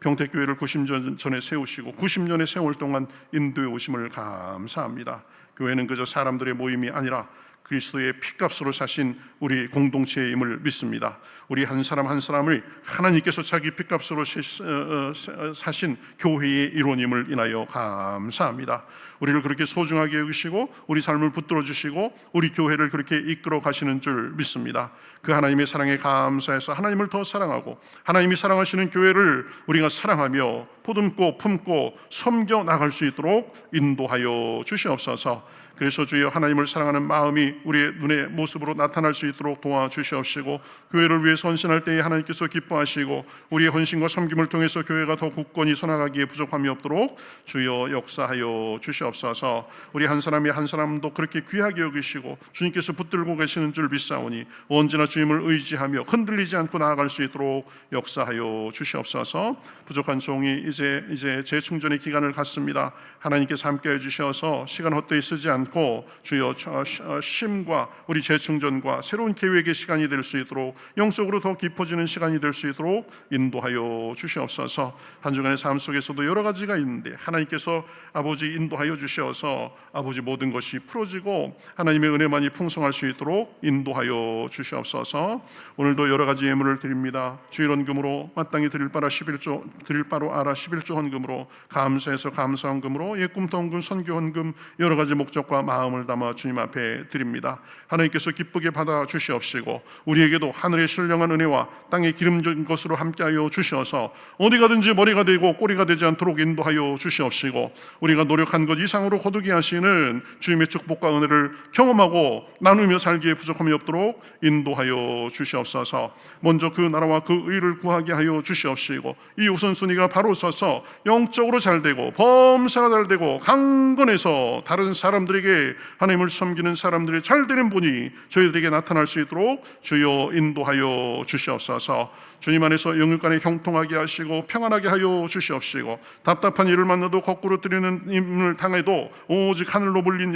평택교회를 90년 전에 세우시고 90년의 세월 동안 인도해 오심을 감사합니다. 교회는 그저 사람들의 모임이 아니라 그리스도의 피값으로 사신 우리 공동체임을 믿습니다. 우리 한 사람 한 사람을 하나님께서 자기 피값으로 사신 교회의 일원임을 인하여 감사합니다. 우리를 그렇게 소중하게 여기시고 우리 삶을 붙들어 주시고 우리 교회를 그렇게 이끌어 가시는 줄 믿습니다. 그 하나님의 사랑에 감사해서 하나님을 더 사랑하고 하나님이 사랑하시는 교회를 우리가 사랑하며 보듬고 품고 섬겨 나갈 수 있도록 인도하여 주시옵소서. 그래서 주여 하나님을 사랑하는 마음이 우리의 눈의 모습으로 나타날 수 있도록 도와주시옵시고 교회를 위해 헌신할 때에 하나님께서 기뻐하시고 우리의 헌신과 섬김을 통해서 교회가 더 굳건히 서나가기에 부족함이 없도록 주여 역사하여 주시옵소서. 우리 한 사람이 한 사람도 그렇게 귀하게 여기시고 주님께서 붙들고 계시는 줄 믿사오니 언제나 주님을 의지하며 흔들리지 않고 나아갈 수 있도록 역사하여 주시옵소서. 부족한 종이 이제 재충전의 기간을 갖습니다. 하나님께서 함께해 주셔서 시간 헛되이 쓰지 않고 주여 쉼과 우리 재충전과 새로운 계획의 시간이 될 수 있도록 영적으로 더 깊어지는 시간이 될 수 있도록 인도하여 주시옵소서. 한 주간의 삶 속에서도 여러 가지가 있는데 하나님께서 아버지 인도하여 주셔서 아버지 모든 것이 풀어지고 하나님의 은혜만이 풍성할 수 있도록 인도하여 주시옵소서. 오늘도 여러 가지 예물을 드립니다. 주일헌금으로 마땅히 드릴 바로 알아 11조 헌금으로 감사해서 감사헌금으로 예꿈터 헌금 선교헌금 여러 가지 목적과 마음을 담아 주님 앞에 드립니다. 하나님께서 기쁘게 받아 주시옵시고 우리에게도 하늘의 신령한 은혜와 땅의 기름진 것으로 함께하여 주셔서 어디 가든지 머리가 되고 꼬리가 되지 않도록 인도하여 주시옵시고 우리가 노력한 것 이상으로 거두게 하시는 주님의 축복과 은혜를 경험하고 나누며 살기에 부족함이 없도록 인도하여 주시옵소서. 먼저 그 나라와 그 의를 구하게 하여 주시옵시고 이 우선순위가 바로 서서 영적으로 잘되고 범사가 잘되고 강건해서 다른 사람들에게 하나님을 섬기는 사람들이 잘되는 분이 저희들에게 나타날 수 있도록 주여 인도하여 주시옵소서. 주님 안에서 영육간에 형통하게 하시고 평안하게 하여 주시옵시고 답답한 일을 만나도 거꾸로 뜨리는 임을 당해도 오직 하늘로 물린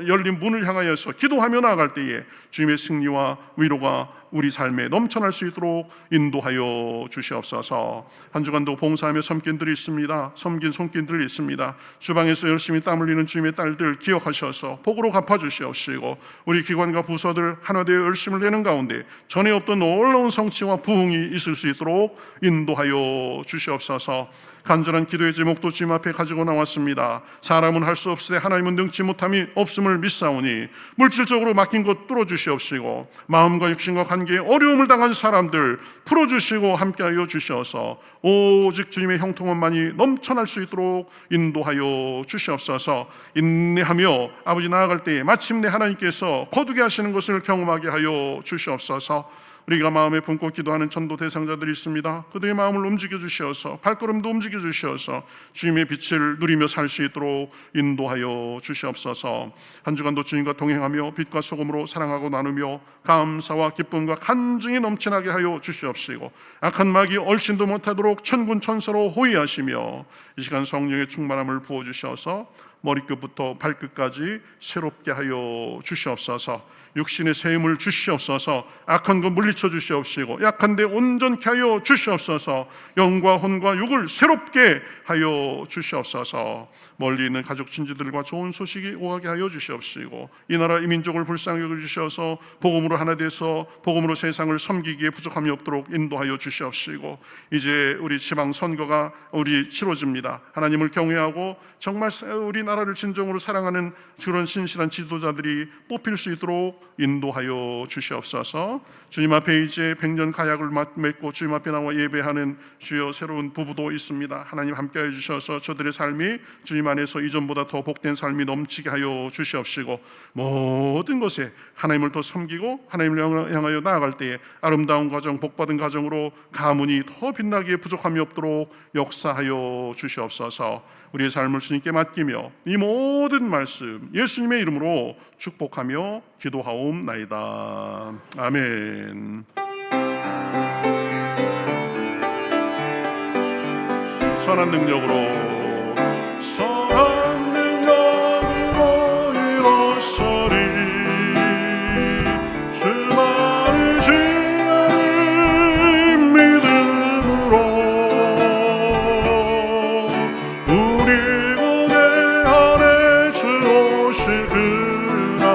열린 문을 향하여서 기도하며 나아갈 때에 주님의 승리와 위로가 우리 삶에 넘쳐날 수 있도록 인도하여 주시옵소서. 한 주간도 봉사하며 섬긴들이 있습니다. 섬긴 손길들이 있습니다. 주방에서 열심히 땀 흘리는 주님의 딸들 기억하셔서 복으로 갚아주시옵시고 우리 기관과 부서들 하나 되어 열심을 내는 가운데 전에 없던 놀라운 성취와 부흥이 있을 수 있도록 인도하여 주시옵소서. 간절한 기도의 제목도 주님 앞에 가지고 나왔습니다. 사람은 할 수 없으되 하나님은 능치 못함이 없음을 믿사오니 물질적으로 막힌 것 뚫어주시옵시고 마음과 육신과 관계에 어려움을 당한 사람들 풀어주시고 함께하여 주시어서 오직 주님의 형통함만이 넘쳐날 수 있도록 인도하여 주시옵소서. 인내하며 아버지 나아갈 때에 마침내 하나님께서 거두게 하시는 것을 경험하게 하여 주시옵소서. 우리가 마음에 품고 기도하는 전도 대상자들이 있습니다. 그들의 마음을 움직여 주시어서 발걸음도 움직여 주시어서 주님의 빛을 누리며 살 수 있도록 인도하여 주시옵소서. 한 주간도 주님과 동행하며 빛과 소금으로 사랑하고 나누며 감사와 기쁨과 간증이 넘쳐나게 하여 주시옵시고 악한 마귀 얼씬도 못하도록 천군 천사로 호위하시며 이 시간 성령의 충만함을 부어주셔서 머리끝부터 발끝까지 새롭게 하여 주시옵소서. 육신의 세임을 주시옵소서. 악한 것 물리쳐 주시옵시고 약한데 온전케 하여 주시옵소서. 영과 혼과 육을 새롭게 하여 주시옵소서. 멀리 있는 가족 친지들과 좋은 소식이 오가게 하여 주시옵시고 이 나라 이 민족을 불쌍히 여겨 주셔서 복음으로 하나 돼서 복음으로 세상을 섬기기에 부족함이 없도록 인도하여 주시옵시고 이제 우리 지방 선거가 우리 치러집니다. 하나님을 경외하고 정말 우리 나라를 진정으로 사랑하는 그런 신실한 지도자들이 뽑힐 수 있도록 인도하여 주시옵소서. 주님 앞에 이제 100년 가약을 맺고 주님 앞에 나와 예배하는 주여 새로운 부부도 있습니다. 하나님 함께해 주셔서 저들의 삶이 주님 안에서 이전보다 더 복된 삶이 넘치게 하여 주시옵시고 모든 것에 하나님을 더 섬기고 하나님을 향하여 나아갈 때에 아름다운 가정, 복받은 가정으로 가문이 더 빛나기에 부족함이 없도록 역사하여 주시옵소서. 우리의 삶을 주님께 맡기며 이 모든 말씀 예수님의 이름으로 축복하며 기도하옵나이다. 아멘. 선한 능력으로 일어서리 주만을 지하는 믿음으로 우리 고대 안에 주 오실 그날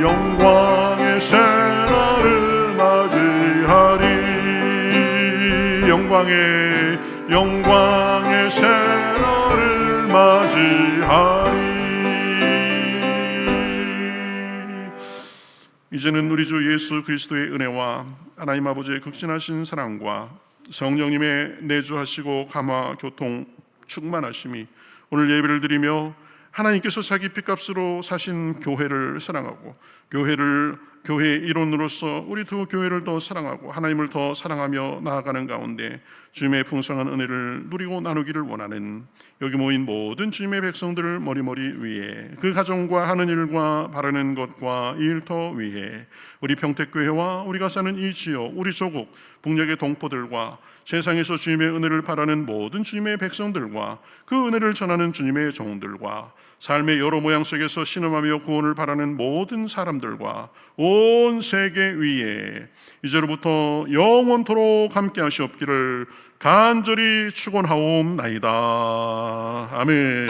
영광의 새날을 맞이하리. 영광의 새날을 맞이하리. 이제는 우리 주 예수 그리스도의 은혜와 하나님 아버지의 극진하신 사랑과 성령님의 내주하시고 감화 교통 충만하심이 오늘 예배를 드리며 하나님께서 자기 피값으로 사신 교회를 사랑하고 교회의 일원으로서 우리 두 교회를 더 사랑하고 하나님을 더 사랑하며 나아가는 가운데 주님의 풍성한 은혜를 누리고 나누기를 원하는 여기 모인 모든 주님의 백성들을 머리머리 위에 그 가정과 하는 일과 바라는 것과 이 일터 위에 우리 평택교회와 우리가 사는 이 지역 우리 조국 북녘의 동포들과 세상에서 주님의 은혜를 바라는 모든 주님의 백성들과 그 은혜를 전하는 주님의 종들과 삶의 여러 모양 속에서 신음하며 구원을 바라는 모든 사람들과 온 세계 위에 이제로부터 영원토록 함께 하시옵기를 간절히 축원하옵나이다. 아멘.